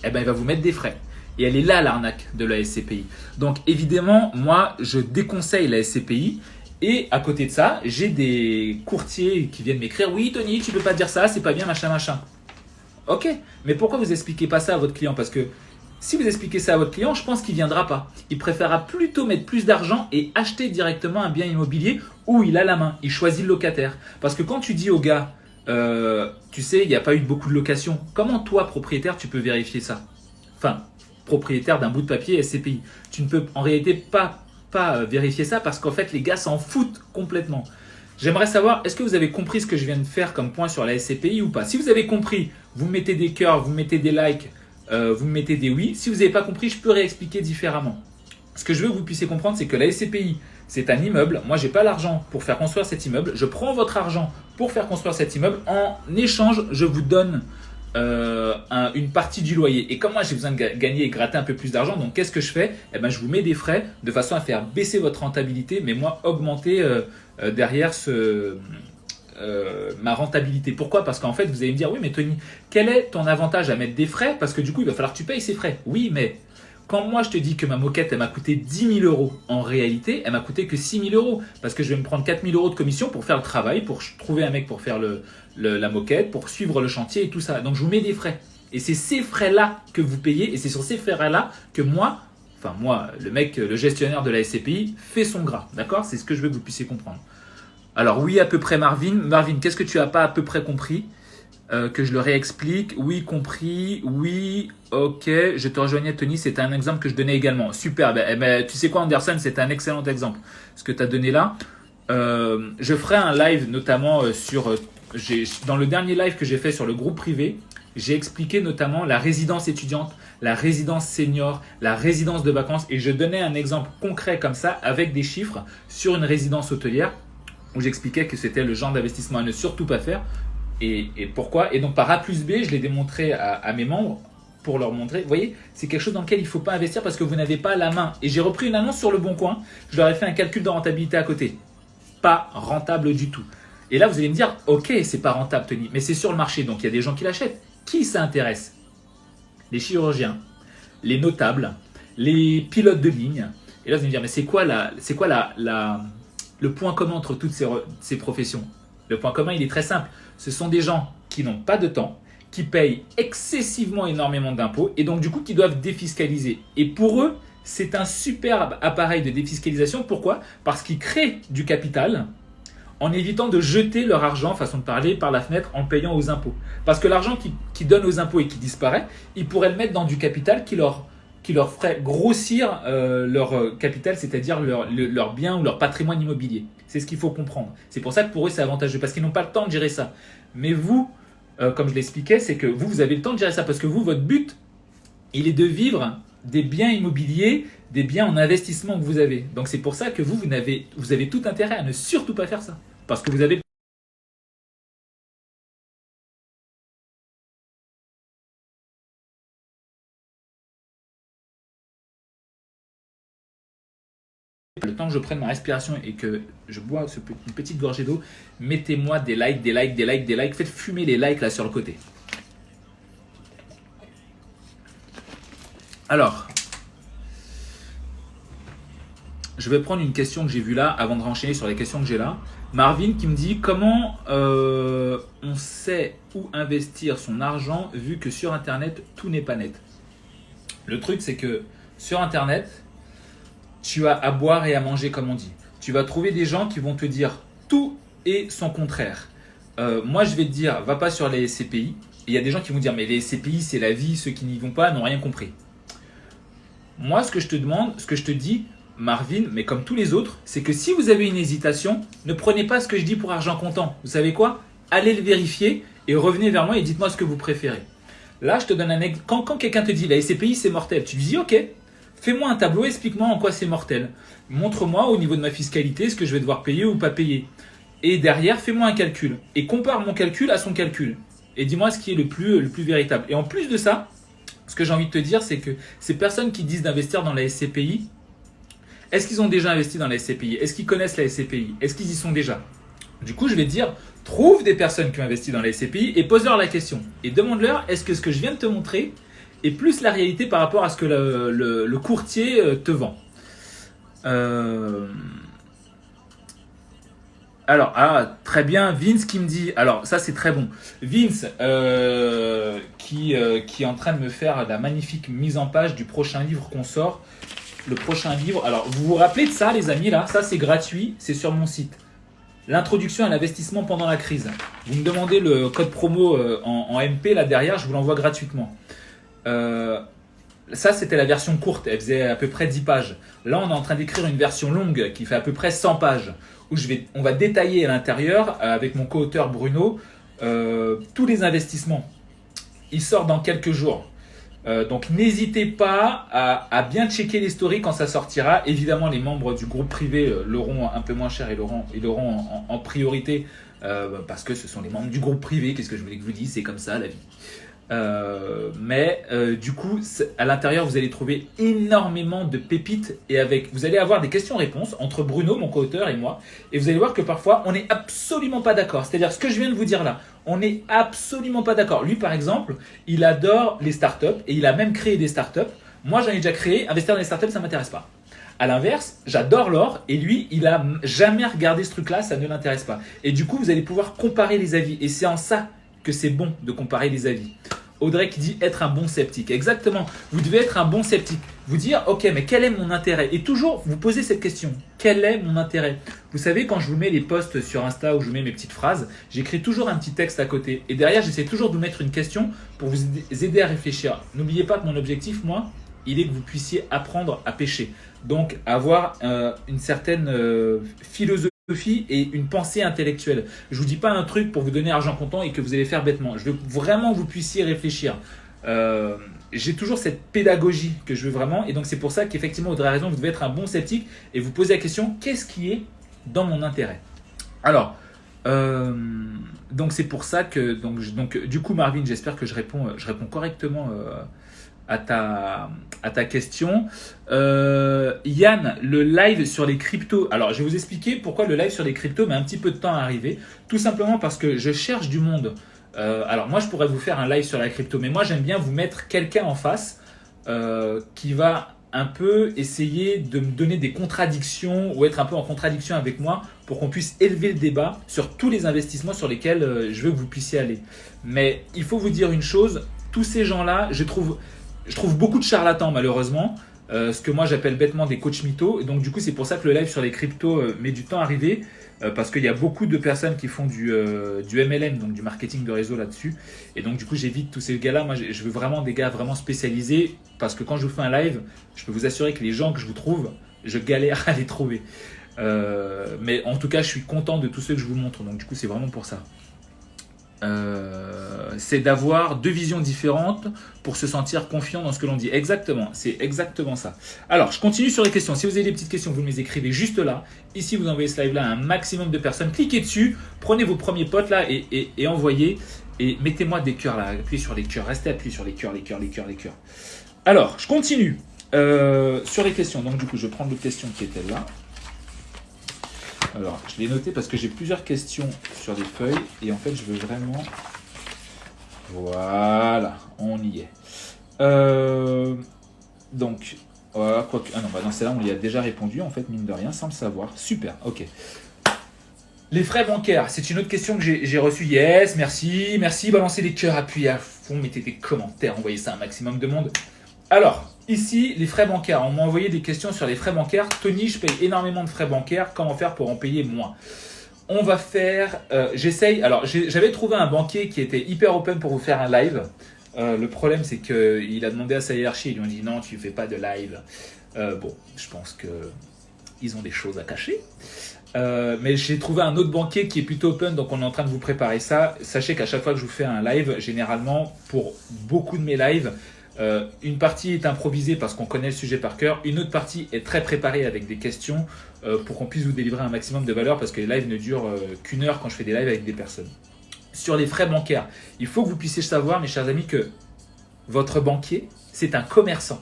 eh ben, il va vous mettre des frais. Et elle est là l'arnaque de la SCPI. Donc évidemment, moi je déconseille la SCPI. Et à côté de ça, j'ai des courtiers qui viennent m'écrire: oui Tony, tu peux pas dire ça, c'est pas bien, machin, machin. Ok, mais pourquoi vous expliquez pas ça à votre client? Parce que si vous expliquez ça à votre client, je pense qu'il ne viendra pas. Il préférera plutôt mettre plus d'argent et acheter directement un bien immobilier où il a la main. Il choisit le locataire. Parce que quand tu dis au gars, tu sais, il n'y a pas eu beaucoup de location, comment toi, propriétaire, tu peux vérifier ça? Enfin, propriétaire d'un bout de papier SCPI. Tu ne peux en réalité pas vérifier ça parce qu'en fait, les gars s'en foutent complètement. J'aimerais savoir, est-ce que vous avez compris ce que je viens de faire comme point sur la SCPI ou pas? Si vous avez compris, vous mettez des cœurs, vous mettez des likes, vous me mettez des oui. Si vous n'avez pas compris, je peux réexpliquer différemment. Ce que je veux que vous puissiez comprendre, c'est que la SCPI, c'est un immeuble. Moi, je n'ai pas l'argent pour faire construire cet immeuble. Je prends votre argent pour faire construire cet immeuble. En échange, je vous donne une partie du loyer. Et comme moi, j'ai besoin de gagner et gratter un peu plus d'argent, donc qu'est-ce que je fais? Eh ben, je vous mets des frais de façon à faire baisser votre rentabilité, mais moi, augmenter derrière ma rentabilité. Pourquoi? Parce qu'en fait, vous allez me dire, oui, mais Tony, quel est ton avantage à mettre des frais? Parce que du coup, il va falloir que tu payes ces frais. Oui, mais quand moi, je te dis que ma moquette, elle m'a coûté 10 000 euros, en réalité, elle m'a coûté que 6 000 euros. Parce que je vais me prendre 4 000 euros de commission pour faire le travail, pour trouver un mec pour faire la moquette, pour suivre le chantier et tout ça. Donc, je vous mets des frais. Et c'est ces frais-là que vous payez et c'est sur ces frais-là que moi, le gestionnaire de la SCPI, fait son gras. D'accord? C'est ce que je veux que vous puissiez comprendre. Alors oui, à peu près Marvin. Marvin, qu'est-ce que tu n'as pas à peu près compris? Que je le réexplique. Oui, compris. Oui, ok. Je te rejoignais, Tony. C'était un exemple que je donnais également. Super. Tu sais quoi, Anderson, c'est un excellent exemple. Ce que tu as donné là. Je ferai un live notamment dans le dernier live que j'ai fait sur le groupe privé, j'ai expliqué notamment la résidence étudiante, la résidence senior, la résidence de vacances. Et je donnais un exemple concret comme ça avec des chiffres sur une résidence hôtelière où j'expliquais que c'était le genre d'investissement à ne surtout pas faire et pourquoi. Et donc par A plus B, je l'ai démontré à mes membres pour leur montrer. Vous voyez, c'est quelque chose dans lequel il ne faut pas investir parce que vous n'avez pas la main. Et j'ai repris une annonce sur Le Bon Coin, je leur ai fait un calcul de rentabilité à côté. Pas rentable du tout. Et là, vous allez me dire, ok, c'est pas rentable, Tony, mais c'est sur le marché, donc il y a des gens qui l'achètent. Qui ça intéresse? Les chirurgiens, les notables, les pilotes de ligne. Et là, vous allez me dire, mais c'est quoi le point commun entre toutes ces professions? Le point commun, il est très simple. Ce sont des gens qui n'ont pas de temps, qui payent excessivement énormément d'impôts et donc du coup qui doivent défiscaliser. Et pour eux, c'est un super appareil de défiscalisation. Pourquoi? Parce qu'ils créent du capital en évitant de jeter leur argent, façon de parler, par la fenêtre en payant aux impôts. Parce que l'argent qu'ils donnent aux impôts et qui disparaît, ils pourraient le mettre dans du capital qui leur ferait grossir leur capital, c'est-à-dire leur bien ou leur patrimoine immobilier. C'est ce qu'il faut comprendre. C'est pour ça que pour eux, c'est avantageux, parce qu'ils n'ont pas le temps de gérer ça. Mais vous, comme je l'expliquais, c'est que vous avez le temps de gérer ça, parce que vous, votre but, il est de vivre des biens immobiliers, des biens en investissement que vous avez. Donc c'est pour ça que vous avez tout intérêt à ne surtout pas faire ça, parce que vous avez le temps que je prenne ma respiration et que je bois une petite gorgée d'eau. Mettez-moi des likes, des likes, des likes, des likes. Faites fumer les likes là sur le côté. Alors, je vais prendre une question que j'ai vue là avant de renchaîner sur les questions que j'ai là. Marvin qui me dit comment on sait où investir son argent vu que sur internet tout n'est pas net. Le truc c'est que sur Internet, tu as à boire et à manger, comme on dit. Tu vas trouver des gens qui vont te dire tout et son contraire. Moi, je vais te dire, va pas sur les SCPI. Il y a des gens qui vont dire, mais les SCPI, c'est la vie, ceux qui n'y vont pas n'ont rien compris. Moi, ce que je te demande, ce que je te dis, Marvin, mais comme tous les autres, c'est que si vous avez une hésitation, ne prenez pas ce que je dis pour argent comptant. Vous savez quoi? Allez le vérifier et revenez vers moi et dites-moi ce que vous préférez. Là, je te donne un exemple. Quand quelqu'un te dit la SCPI, c'est mortel, tu lui dis, ok, fais-moi un tableau, explique-moi en quoi c'est mortel. Montre-moi au niveau de ma fiscalité ce que je vais devoir payer ou pas payer. Et derrière, fais-moi un calcul. Et compare mon calcul à son calcul. Et dis-moi ce qui est le plus véritable. Et en plus de ça, ce que j'ai envie de te dire, c'est que ces personnes qui disent d'investir dans la SCPI, est-ce qu'ils ont déjà investi dans la SCPI? Est-ce qu'ils connaissent la SCPI? Est-ce qu'ils y sont déjà? Du coup, je vais te dire, trouve des personnes qui ont investi dans la SCPI et pose-leur la question. Et demande-leur, est-ce que ce que je viens de te montrer est plus la réalité par rapport à ce que le courtier te vend? Alors, très bien, Vince qui me dit, alors ça c'est très bon, Vince qui est en train de me faire la magnifique mise en page du prochain livre qu'on sort. Le prochain livre, alors vous vous rappelez de ça les amis là, ça c'est gratuit, c'est sur mon site. L'introduction à l'investissement pendant la crise. Vous me demandez le code promo en MP là derrière, je vous l'envoie gratuitement. Ça c'était la version courte, elle faisait à peu près 10 pages. Là on est en train d'écrire une version longue qui fait à peu près 100 pages. Où on va détailler à l'intérieur, avec mon co-auteur Bruno, tous les investissements. Il sort dans quelques jours. Donc n'hésitez pas à bien checker les stories quand ça sortira. Évidemment, les membres du groupe privé l'auront un peu moins cher et l'auront en priorité parce que ce sont les membres du groupe privé. Qu'est-ce que je voulais que je vous dise? C'est comme ça la vie. Du coup, à l'intérieur, vous allez trouver énormément de pépites et vous allez avoir des questions-réponses entre Bruno, mon co-auteur, et moi. Et vous allez voir que parfois, on n'est absolument pas d'accord. C'est-à-dire, ce que je viens de vous dire là, on n'est absolument pas d'accord. Lui, par exemple, il adore les startups et il a même créé des startups. Moi, j'en ai déjà créé. Investir dans les startups, ça ne m'intéresse pas. À l'inverse, j'adore l'or et lui, il a jamais regardé ce truc-là, ça ne l'intéresse pas. Et du coup, vous allez pouvoir comparer les avis. Et c'est en ça que c'est bon de comparer les avis. Audrey qui dit être un bon sceptique. Exactement, vous devez être un bon sceptique. Vous dire, ok, mais quel est mon intérêt? Et toujours, vous posez cette question. Quel est mon intérêt? Vous savez, quand je vous mets les posts sur Insta où je vous mets mes petites phrases, j'écris toujours un petit texte à côté. Et derrière, j'essaie toujours de vous mettre une question pour vous aider à réfléchir. N'oubliez pas que mon objectif, moi, il est que vous puissiez apprendre à pêcher. Donc, avoir une certaine philosophie et une pensée intellectuelle. Je vous dis pas un truc pour vous donner argent comptant et que vous allez faire bêtement. Je veux vraiment que vous puissiez réfléchir. J'ai toujours cette pédagogie que je veux vraiment et donc c'est pour ça qu'effectivement Audrey a raison, vous devez être un bon sceptique et vous poser la question, qu'est-ce qui est dans mon intérêt? Alors, donc c'est pour ça que donc du coup Marvin, j'espère que je réponds correctement à ta question. Yann, le live sur les cryptos. Alors, je vais vous expliquer pourquoi le live sur les cryptos met un petit peu de temps à arriver. Tout simplement parce que je cherche du monde. Alors, moi, je pourrais vous faire un live sur la crypto, mais moi, j'aime bien vous mettre quelqu'un en face qui va un peu essayer de me donner des contradictions ou être un peu en contradiction avec moi pour qu'on puisse élever le débat sur tous les investissements sur lesquels je veux que vous puissiez aller. Mais il faut vous dire une chose, tous ces gens-là, je trouve beaucoup de charlatans malheureusement, ce que moi j'appelle bêtement des coachs mythos. Et donc du coup c'est pour ça que le live sur les cryptos met du temps à arriver, parce qu'il y a beaucoup de personnes qui font du MLM, donc du marketing de réseau là-dessus. Et donc du coup j'évite tous ces gars-là. Moi je veux vraiment des gars vraiment spécialisés, parce que quand je vous fais un live, je peux vous assurer que les gens que je vous trouve, je galère à les trouver. Mais en tout cas je suis content de tous ceux que je vous montre, donc du coup c'est vraiment pour ça. C'est d'avoir deux visions différentes pour se sentir confiant dans ce que l'on dit. Exactement, c'est exactement ça. Alors, je continue sur les questions. Si vous avez des petites questions, vous me les écrivez juste là. Ici, vous envoyez ce live-là à un maximum de personnes. Cliquez dessus, prenez vos premiers potes là et envoyez. Et mettez-moi des cœurs là, appuyez sur les cœurs. Restez appuyés sur les cœurs, les cœurs, les cœurs, les cœurs. Alors, je continue sur les questions. Donc, du coup, je vais prendre l'autre question qui était là. Alors, je l'ai noté parce que j'ai plusieurs questions sur des feuilles et en fait, je veux vraiment... Voilà, on y est. Donc, voilà, quoique... Ah non, bah dans celle-là, on y a déjà répondu en fait, mine de rien, sans le savoir. Super, ok. Les frais bancaires, c'est une autre question que j'ai reçue. Yes, merci, balancez les cœurs, appuyez à fond, mettez des commentaires, envoyez ça à un maximum de monde. Alors, Ici, les frais bancaires. On m'a envoyé des questions sur les frais bancaires. Tony, je paye énormément de frais bancaires. Comment faire pour en payer moins? On va faire, j'essaye, alors j'avais trouvé un banquier qui était hyper open pour vous faire un live. Le problème c'est qu'il a demandé à sa hiérarchie, ils lui ont dit non, tu ne fais pas de live. Bon, je pense qu'ils ont des choses à cacher. Mais j'ai trouvé un autre banquier qui est plutôt open, donc on est en train de vous préparer ça. Sachez qu'à chaque fois que je vous fais un live, généralement pour beaucoup de mes lives, une partie est improvisée parce qu'on connaît le sujet par cœur, une autre partie est très préparée avec des questions pour qu'on puisse vous délivrer un maximum de valeur parce que les lives ne durent qu'une heure quand je fais des lives avec des personnes. Sur les frais bancaires, il faut que vous puissiez savoir, mes chers amis, que votre banquier, c'est un commerçant.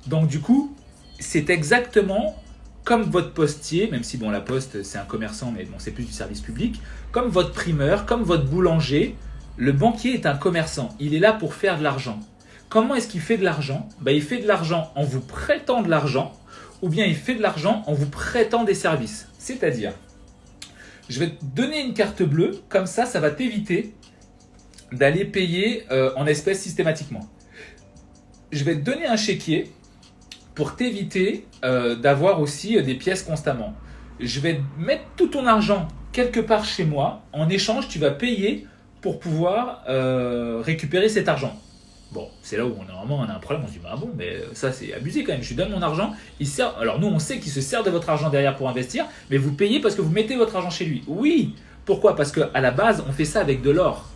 Donc du coup, c'est exactement comme votre postier, même si bon la poste c'est un commerçant, mais bon c'est plus du service public, comme votre primeur, comme votre boulanger, le banquier est un commerçant, il est là pour faire de l'argent. Comment est-ce qu'il fait de l'argent? Il fait de l'argent en vous prêtant de l'argent ou bien il fait de l'argent en vous prêtant des services. C'est-à-dire, je vais te donner une carte bleue, comme ça va t'éviter d'aller payer en espèces systématiquement. Je vais te donner un chéquier pour t'éviter d'avoir aussi des pièces constamment. Je vais mettre tout ton argent quelque part chez moi. En échange, tu vas payer pour pouvoir récupérer cet argent. Bon, c'est là où normalement on a un problème, on se dit bah bon, mais ça c'est abusé quand même, je lui donne mon argent, il sert. Alors nous on sait qu'il se sert de votre argent derrière pour investir, mais vous payez parce que vous mettez votre argent chez lui. Oui, pourquoi? Parce qu'à la base on fait ça avec de l'or.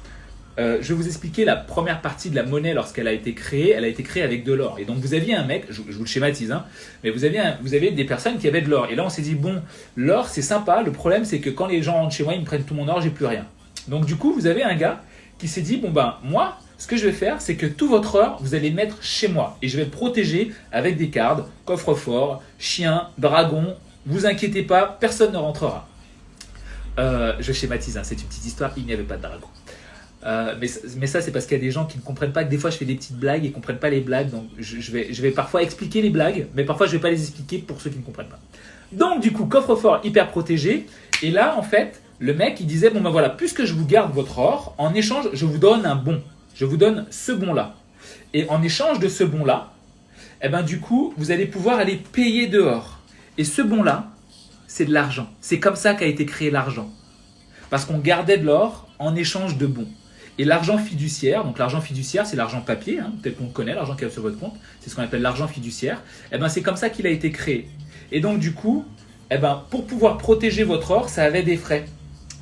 Je vais vous expliquer la première partie de la monnaie lorsqu'elle a été créée, elle a été créée avec de l'or. Et donc vous aviez un mec, je vous le schématise, hein, mais vous aviez des personnes qui avaient de l'or. Et là on s'est dit bon, l'or c'est sympa, le problème c'est que quand les gens rentrent chez moi, ils me prennent tout mon or, j'ai plus rien. Donc du coup vous avez un gars qui s'est dit bon ben moi, ce que je vais faire, c'est que tout votre or, vous allez le mettre chez moi. Et je vais le protéger avec des cartes, coffre-fort, chien, dragon. Vous inquiétez pas, personne ne rentrera. Je schématise, hein, c'est une petite histoire, il n'y avait pas de dragon. Mais ça, c'est parce qu'il y a des gens qui ne comprennent pas que des fois, je fais des petites blagues et ne comprennent pas les blagues. Donc, je vais parfois expliquer les blagues, mais parfois, je ne vais pas les expliquer pour ceux qui ne comprennent pas. Donc, du coup, coffre-fort hyper protégé. Et là, en fait, le mec, il disait, bon ben voilà, puisque je vous garde votre or, en échange, je vous donne un bon. Je vous donne ce bon-là. Et en échange de ce bon-là, eh ben, du coup, vous allez pouvoir aller payer dehors. Et ce bon-là, c'est de l'argent. C'est comme ça qu'a été créé l'argent. Parce qu'on gardait de l'or en échange de bons. Et l'argent fiduciaire, donc l'argent fiduciaire, c'est l'argent papier, hein, tel qu'on le connaît, l'argent qui est sur votre compte, c'est ce qu'on appelle l'argent fiduciaire. Eh ben, c'est comme ça qu'il a été créé. Et donc, du coup, eh ben, pour pouvoir protéger votre or, ça avait des frais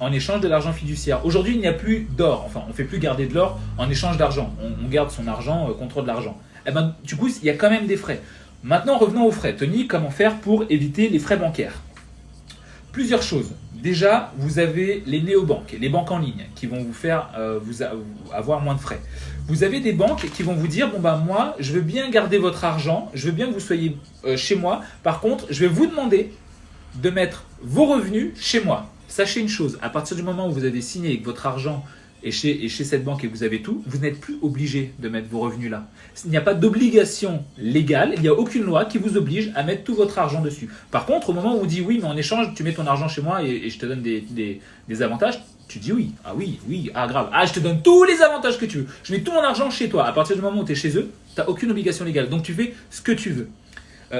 en échange de l'argent fiduciaire. Aujourd'hui, il n'y a plus d'or. Enfin, on ne fait plus garder de l'or en échange d'argent. On garde son argent contre de l'argent. Eh ben, du coup, il y a quand même des frais. Maintenant, revenons aux frais. Tony, comment faire pour éviter les frais bancaires? Plusieurs choses. Déjà, vous avez les néobanques, les banques en ligne, qui vont vous faire avoir moins de frais. Vous avez des banques qui vont vous dire, bon ben moi, je veux bien garder votre argent, je veux bien que vous soyez chez moi. Par contre, je vais vous demander de mettre vos revenus chez moi. Sachez une chose, à partir du moment où vous avez signé avec votre argent et chez cette banque et que vous avez tout, vous n'êtes plus obligé de mettre vos revenus là. Il n'y a pas d'obligation légale, il n'y a aucune loi qui vous oblige à mettre tout votre argent dessus. Par contre, au moment où on dit oui, mais en échange, tu mets ton argent chez moi et je te donne des avantages, tu dis oui. Ah oui, ah grave. Ah, je te donne tous les avantages que tu veux. Je mets tout mon argent chez toi. À partir du moment où tu es chez eux, tu n'as aucune obligation légale. Donc tu fais ce que tu veux.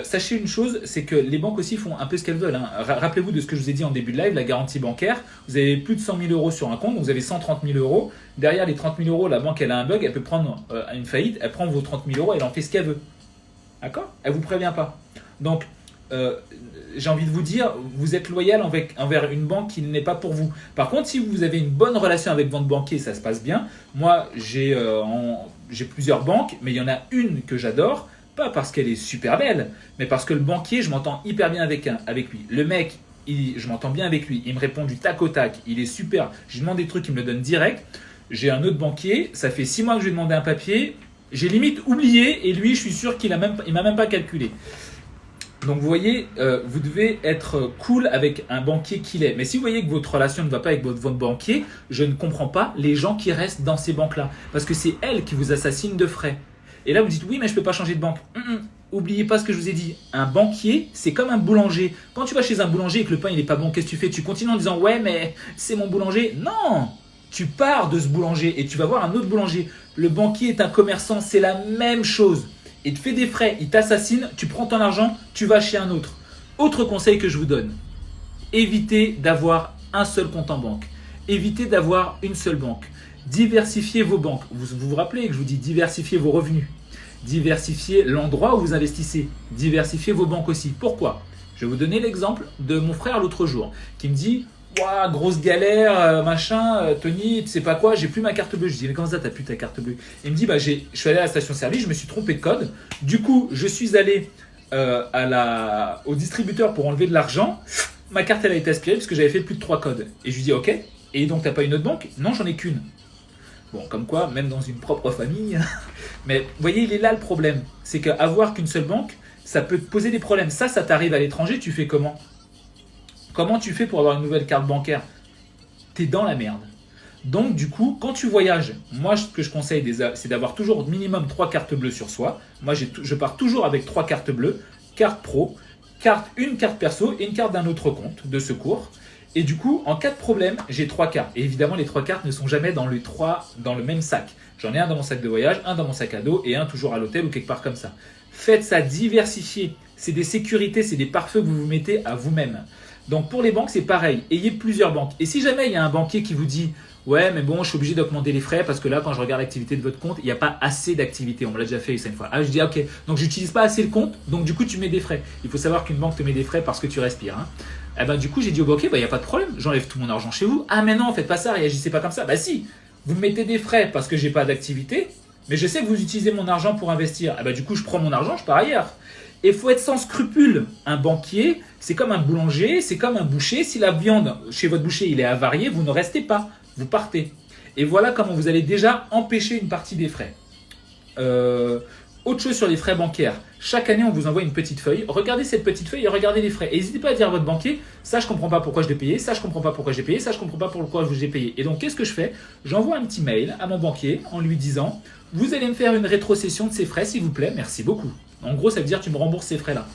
Sachez une chose, c'est que les banques aussi font un peu ce qu'elles veulent. Hein. Rappelez-vous de ce que je vous ai dit en début de live, la garantie bancaire. Vous avez plus de 100 000 euros sur un compte, donc vous avez 130 000 euros. Derrière les 30 000 euros, la banque elle a un bug, elle peut prendre une faillite, elle prend vos 30 000 euros, elle en fait ce qu'elle veut. D'accord? Elle ne vous prévient pas. Donc, j'ai envie de vous dire, vous êtes loyal envers une banque qui n'est pas pour vous. Par contre, si vous avez une bonne relation avec votre banquier, ça se passe bien. Moi, j'ai plusieurs banques, mais il y en a une que j'adore. Pas parce qu'elle est super belle, mais parce que le banquier, je m'entends hyper bien avec lui. Le mec, je m'entends bien avec lui. Il me répond du tac au tac. Il est super. Je lui demande des trucs, il me le donne direct. J'ai un autre banquier. Ça fait 6 mois que je lui ai demandé un papier. J'ai limite oublié et lui, je suis sûr qu'il m'a même pas calculé. Donc vous voyez, vous devez être cool avec un banquier qu'il est. Mais si vous voyez que votre relation ne va pas avec votre banquier, je ne comprends pas les gens qui restent dans ces banques-là. Parce que c'est elles qui vous assassinent de frais. Et là, vous dites, oui, mais je ne peux pas changer de banque. Oubliez pas ce que je vous ai dit. Un banquier, c'est comme un boulanger. Quand tu vas chez un boulanger et que le pain il n'est pas bon, qu'est-ce que tu fais? Tu continues en disant, ouais, mais c'est mon boulanger. Non, tu pars de ce boulanger et tu vas voir un autre boulanger. Le banquier est un commerçant, c'est la même chose. il te fait des frais, il t'assassine, tu prends ton argent, tu vas chez un autre. Autre conseil que je vous donne, évitez d'avoir un seul compte en banque. Évitez d'avoir une seule banque. Diversifiez vos banques. Vous rappelez que je vous dis diversifiez vos revenus. Diversifiez l'endroit où vous investissez. Diversifiez vos banques aussi. Pourquoi? Je vais vous donner l'exemple de mon frère l'autre jour qui me dit ouah, grosse galère, machin, Tony, tu sais pas quoi, j'ai plus ma carte bleue. Je dis mais comment ça t'as plus ta carte bleue? Il me dit bah je suis allé à la station-service, je me suis trompé de code. Du coup, je suis allé au distributeur pour enlever de l'argent. Ma carte elle a été aspirée parce que j'avais fait plus de 3 codes. Et je lui dis ok. Et donc t'as pas une autre banque? Non, j'en ai qu'une. Bon, comme quoi, même dans une propre famille. Mais vous voyez, il est là le problème. C'est qu'avoir qu'une seule banque, ça peut te poser des problèmes. Ça t'arrive à l'étranger, tu fais comment? Comment tu fais pour avoir une nouvelle carte bancaire? T'es dans la merde. Donc du coup, quand tu voyages, moi ce que je conseille, c'est d'avoir toujours minimum 3 cartes bleues sur soi. Moi je pars toujours avec 3 cartes bleues, carte pro, une carte perso et une carte d'un autre compte de secours. Et du coup, en cas de problème, j'ai 3 cartes. Et évidemment, les 3 cartes ne sont jamais dans le même sac. J'en ai un dans mon sac de voyage, un dans mon sac à dos et un toujours à l'hôtel ou quelque part comme ça. Faites ça, diversifiez. C'est des sécurités, c'est des pare-feux que vous vous mettez à vous-même. Donc pour les banques, c'est pareil. Ayez plusieurs banques. Et si jamais il y a un banquier qui vous dit « Ouais, mais bon, je suis obligé d'augmenter les frais parce que là, quand je regarde l'activité de votre compte, il n'y a pas assez d'activité. » On me l'a déjà fait une fois. Ah, je dis « Ok, donc j'utilise pas assez le compte, donc du coup, tu mets des frais. » Il faut savoir qu'une banque te met des frais parce que tu respires. Hein. Eh ben, du coup, j'ai dit ok, il n'y a pas de problème. J'enlève tout mon argent chez vous. Ah, mais non, faites pas ça, réagissez pas comme ça. Bah si, vous me mettez des frais parce que j'ai pas d'activité, mais je sais que vous utilisez mon argent pour investir. Eh ben, du coup, je prends mon argent, je pars ailleurs. Et il faut être sans scrupule. Un banquier, c'est comme un boulanger, c'est comme un boucher. Si la viande chez votre boucher, il est avarié, vous ne restez pas, vous partez. Et voilà comment vous allez déjà empêcher une partie des frais. Autre chose sur les frais bancaires. Chaque année, on vous envoie une petite feuille. Regardez cette petite feuille et regardez les frais. Et n'hésitez pas à dire à votre banquier, ça je comprends pas pourquoi je l'ai payé, ça je comprends pas pourquoi j'ai payé, ça je comprends pas pourquoi je l'ai payé. Et donc qu'est-ce que je fais? J'envoie un petit mail à mon banquier en lui disant, vous allez me faire une rétrocession de ces frais s'il vous plaît, merci beaucoup. En gros, ça veut dire tu me rembourses ces frais-là.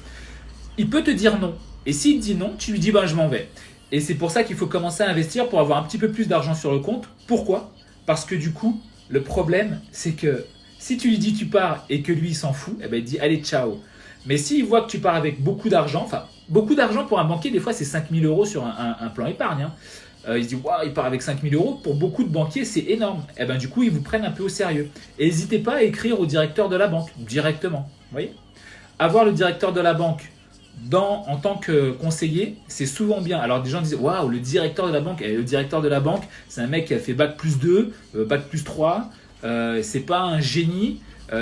Il peut te dire non. Et s'il te dit non, tu lui dis je m'en vais. Et c'est pour ça qu'il faut commencer à investir pour avoir un petit peu plus d'argent sur le compte. Pourquoi? Parce que du coup, le problème, c'est que si tu lui dis tu pars et que lui il s'en fout, eh ben, il dit allez ciao. Mais s'il voit que tu pars avec beaucoup d'argent, enfin beaucoup d'argent pour un banquier, des fois c'est 5 000 euros sur un plan épargne. Hein. Il se dit waouh, il part avec 5 000 euros. Pour beaucoup de banquiers, c'est énorme. Et ben du coup, ils vous prennent un peu au sérieux. Et n'hésitez pas à écrire au directeur de la banque directement. Vous voyez? Avoir le directeur de la banque en tant que conseiller, c'est souvent bien. Alors des gens disent waouh, le directeur de la banque, c'est un mec qui a fait bac plus 2, bac plus 3. C'est pas un génie,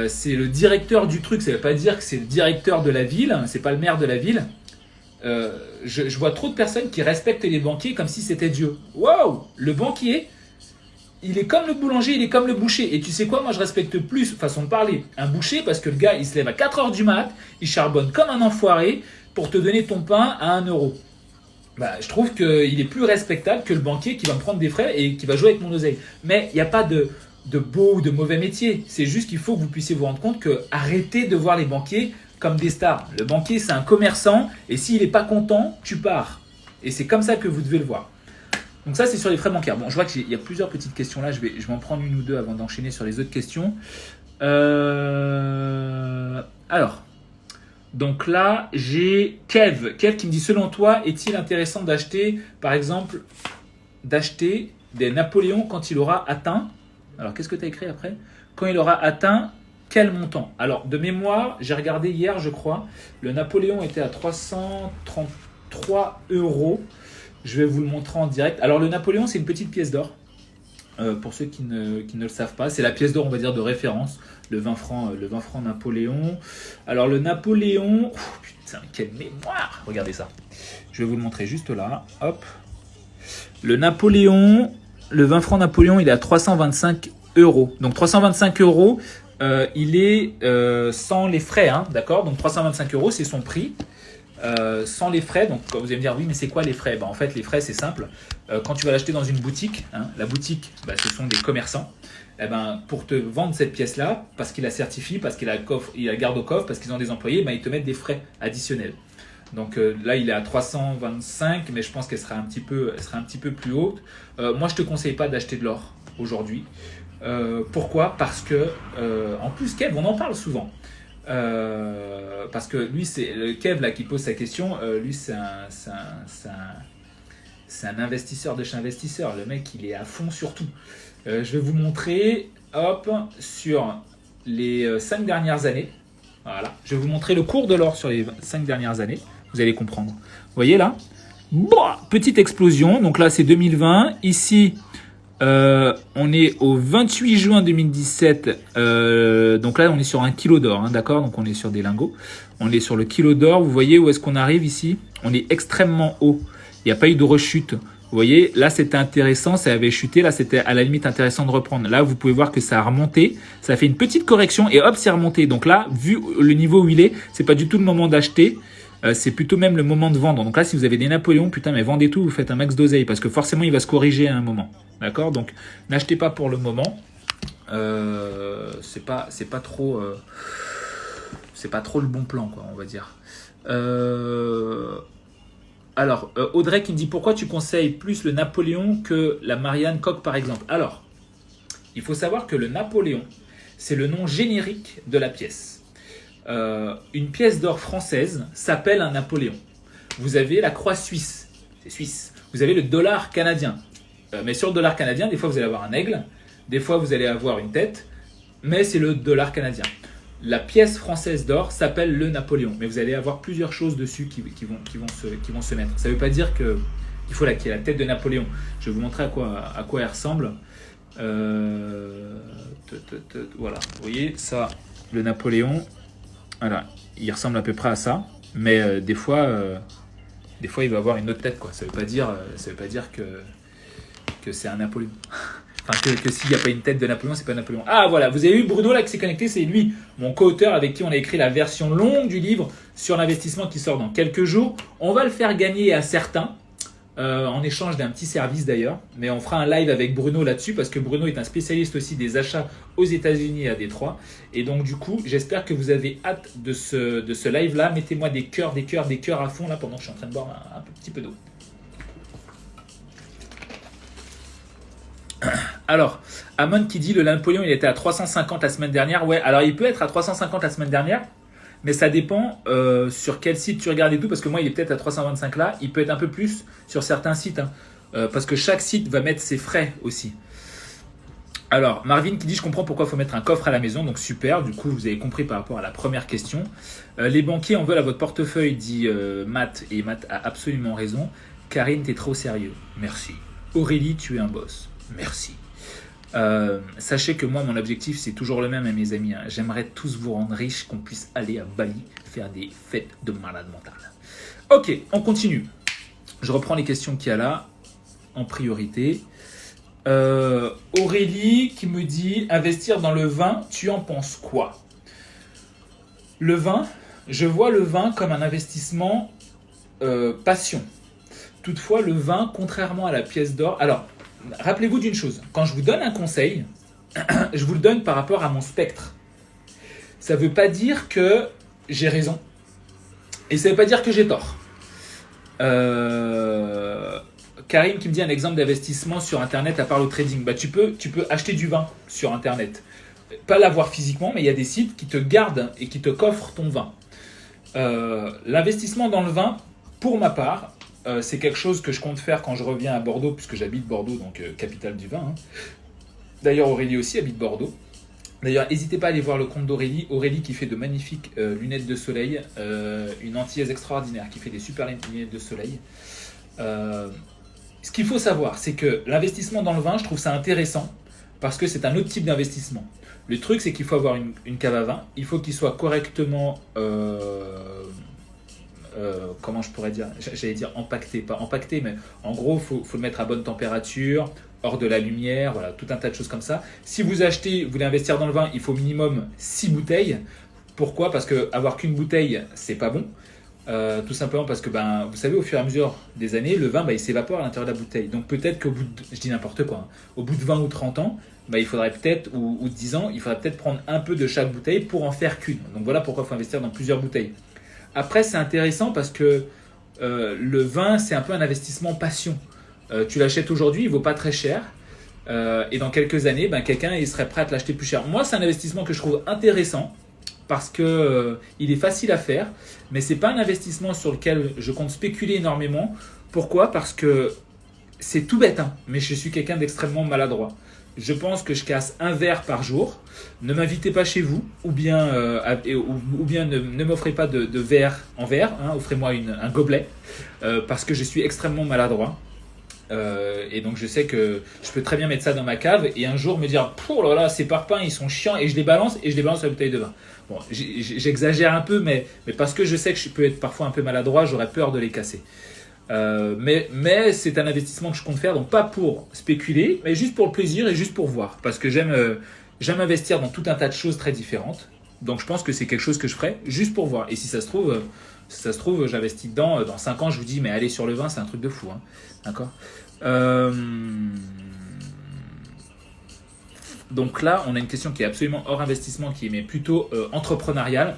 c'est le directeur du truc. Ça veut pas dire que c'est le directeur de la ville, c'est pas le maire de la ville. Je vois trop de personnes qui respectent les banquiers comme si c'était Dieu. Waouh, le banquier, il est comme le boulanger, il est comme le boucher. Et tu sais quoi, moi je respecte plus, façon de parler, un boucher parce que le gars il se lève à 4h du mat, il charbonne comme un enfoiré pour te donner ton pain à 1 euro. Bah, je trouve qu'il est plus respectable que le banquier qui va me prendre des frais et qui va jouer avec mon oseille. Mais il n'y a pas de beau ou de mauvais métier. C'est juste qu'il faut que vous puissiez vous rendre compte que arrêtez de voir les banquiers comme des stars. Le banquier, c'est un commerçant et s'il n'est pas content, tu pars. Et c'est comme ça que vous devez le voir. Donc ça, c'est sur les frais bancaires. Bon, je vois qu'il y a plusieurs petites questions là. Je vais m'en prendre une ou deux avant d'enchaîner sur les autres questions. Alors, donc là, j'ai Kev qui me dit, selon toi, est-il intéressant d'acheter, par exemple, des Napoléons quand il aura atteint... Alors, qu'est-ce que tu as écrit après? Quand il aura atteint quel montant? Alors, de mémoire, j'ai regardé hier, je crois, le Napoléon était à 333 euros. Je vais vous le montrer en direct. Alors, le Napoléon, c'est une petite pièce d'or. Pour ceux qui ne le savent pas, c'est la pièce d'or, on va dire, de référence. Le 20 francs Napoléon. Alors, le Napoléon... Oh, putain, quelle mémoire! Regardez ça. Je vais vous le montrer juste là. Hop. Le Napoléon... Le 20 francs Napoléon, il est à 325 euros. Donc 325 euros, il est sans les frais, hein, d'accord? Donc 325 euros, c'est son prix, sans les frais. Donc vous allez me dire, oui, mais c'est quoi les frais? En fait, les frais, c'est simple. Quand tu vas l'acheter dans une boutique, hein, la boutique, ce sont des commerçants. Pour te vendre cette pièce-là, parce qu'ils la certifient, parce qu'ils la gardent au coffre, parce qu'ils ont des employés, ils te mettent des frais additionnels. Donc là, il est à 325, mais je pense qu'elle sera un petit peu plus haute. Moi, je ne te conseille pas d'acheter de l'or aujourd'hui. Pourquoi? Parce que, en plus, Kev, on en parle souvent. Parce que lui, c'est le Kev là qui pose sa question. Lui, c'est un investisseur de chez investisseur. Le mec, il est à fond sur tout. Je vais vous montrer, hop, sur les 5 dernières années. Voilà. Je vais vous montrer le cours de l'or sur les 5 dernières années. Vous allez comprendre. Vous voyez là, petite explosion. Donc là, c'est 2020. Ici, on est au 28 juin 2017. Donc là, on est sur un kilo d'or. Hein, d'accord. Donc on est sur des lingots. On est sur le kilo d'or. Vous voyez où est-ce qu'on arrive ici? On est extrêmement haut. Il n'y a pas eu de rechute. Vous voyez, là, c'était intéressant. Ça avait chuté. Là, c'était à la limite intéressant de reprendre. Là, vous pouvez voir que ça a remonté. Ça a fait une petite correction et hop, c'est remonté. Donc là, vu le niveau où il est, c'est pas du tout le moment d'acheter. C'est plutôt même le moment de vendre. Donc là, si vous avez des Napoléons, putain, mais vendez tout, vous faites un max d'oseille parce que forcément, il va se corriger à un moment. D'accord? Donc, n'achetez pas pour le moment. C'est pas trop le bon plan, quoi, on va dire. Alors, Audrey qui me dit pourquoi tu conseilles plus le Napoléon que la Marianne Coque, par exemple. Alors, il faut savoir que le Napoléon, c'est le nom générique de la pièce. Une pièce d'or française s'appelle un Napoléon. Vous avez la croix suisse, c'est suisse. Vous avez le dollar canadien. Mais sur le dollar canadien, des fois vous allez avoir un aigle, des fois vous allez avoir une tête, mais c'est le dollar canadien. La pièce française d'or s'appelle le Napoléon, mais vous allez avoir plusieurs choses dessus qui vont se mettre. Ça ne veut pas dire qu'il faut qu'il y ait la tête de Napoléon. Je vais vous montrer à quoi elle ressemble. Voilà, vous voyez ça, le Napoléon. Voilà, il ressemble à peu près à ça, mais des fois, il va avoir une autre tête, quoi. Ça veut pas dire que c'est un Napoléon. Enfin, que s'il n'y a pas une tête de Napoléon, c'est pas Napoléon. Ah voilà, vous avez eu Bruno là qui s'est connecté, c'est lui, mon co-auteur avec qui on a écrit la version longue du livre sur l'investissement qui sort dans quelques jours. On va le faire gagner à certains, en échange d'un petit service d'ailleurs, mais on fera un live avec Bruno là-dessus parce que Bruno est un spécialiste aussi des achats aux États-Unis à Détroit. Et donc du coup, j'espère que vous avez hâte de ce live-là. Mettez-moi des cœurs à fond là pendant que je suis en train de boire un petit peu d'eau. Alors, Amon qui dit le Napoléon il était à 350 la semaine dernière. Ouais, alors il peut être à 350 la semaine dernière, mais ça dépend sur quel site tu regardes et tout, parce que moi il est peut-être à 325 là, il peut être un peu plus sur certains sites, hein, parce que chaque site va mettre ses frais aussi. Alors, Marvin qui dit je comprends pourquoi il faut mettre un coffre à la maison, donc super, du coup vous avez compris par rapport à la première question. Les banquiers en veulent à votre portefeuille, dit Matt, et Matt a absolument raison. Karine, t'es trop sérieux, merci. Aurélie, tu es un boss, merci. Sachez que moi mon objectif c'est toujours le même, mes amis, hein. J'aimerais tous vous rendre riches, qu'on puisse aller à Bali faire des fêtes de malade mental. Ok, on continue. Je reprends les questions qu'il y a là en priorité. Aurélie qui me dit investir dans le vin, tu en penses quoi? Le vin, je vois le vin comme un investissement passion. Toutefois le vin, contrairement à la pièce d'or, alors rappelez-vous d'une chose, quand je vous donne un conseil, je vous le donne par rapport à mon spectre. Ça ne veut pas dire que j'ai raison. Et ça ne veut pas dire que j'ai tort. Karim qui me dit un exemple d'investissement sur Internet à part le trading. Bah, tu peux acheter du vin sur Internet. Pas l'avoir physiquement, mais il y a des sites qui te gardent et qui te coffrent ton vin. L'investissement dans le vin, pour ma part, c'est quelque chose que je compte faire quand je reviens à Bordeaux, puisque j'habite Bordeaux, donc capitale du vin. Hein. D'ailleurs, Aurélie aussi habite Bordeaux. D'ailleurs, n'hésitez pas à aller voir le compte d'Aurélie. Aurélie qui fait de magnifiques lunettes de soleil, une antillaise extraordinaire, qui fait des super lunettes de soleil. Ce qu'il faut savoir, c'est que l'investissement dans le vin, je trouve ça intéressant, parce que c'est un autre type d'investissement. Le truc, c'est qu'il faut avoir une cave à vin, il faut qu'il soit correctement... comment je pourrais dire, j'allais dire empaqueté, pas empaqueté, mais en gros, faut le mettre à bonne température, hors de la lumière, voilà, tout un tas de choses comme ça. Si vous voulez investir dans le vin, il faut minimum 6 bouteilles. Pourquoi? Parce que avoir qu'une bouteille, c'est pas bon. Tout simplement parce que, vous savez, au fur et à mesure des années, le vin, il s'évapore à l'intérieur de la bouteille. Donc peut-être qu'au bout de, je dis n'importe quoi, hein, au bout de 20 ou 30 ans, il faudrait peut-être, ou 10 ans, il faudrait peut-être prendre un peu de chaque bouteille pour en faire qu'une. Donc voilà pourquoi il faut investir dans plusieurs bouteilles. Après, c'est intéressant parce que le vin, c'est un peu un investissement passion. Tu l'achètes aujourd'hui, il ne vaut pas très cher. Et dans quelques années, quelqu'un il serait prêt à te l'acheter plus cher. Moi, c'est un investissement que je trouve intéressant parce que il est facile à faire, mais c'est pas un investissement sur lequel je compte spéculer énormément. Pourquoi? Parce que c'est tout bête, hein, mais je suis quelqu'un d'extrêmement maladroit. Je pense que je casse un verre par jour. Ne m'invitez pas chez vous, ou bien, ou bien ne m'offrez pas de verre en verre, hein, offrez-moi un gobelet, parce que je suis extrêmement maladroit. Et donc je sais que je peux très bien mettre ça dans ma cave et un jour me dire oh là là ces parpaings ils sont chiants et je les balance sur la bouteille de vin. Bon, j'exagère un peu mais parce que je sais que je peux être parfois un peu maladroit, j'aurais peur de les casser. Mais c'est un investissement que je compte faire, donc pas pour spéculer, mais juste pour le plaisir et juste pour voir, parce que j'aime investir dans tout un tas de choses très différentes. Donc je pense que c'est quelque chose que je ferai juste pour voir. Et si ça se trouve, j'investis dedans. Dans 5 ans, je vous dis, mais aller sur le vin, c'est un truc de fou. Hein. D'accord. Donc là, on a une question qui est absolument hors investissement, qui est mais plutôt entrepreneuriale.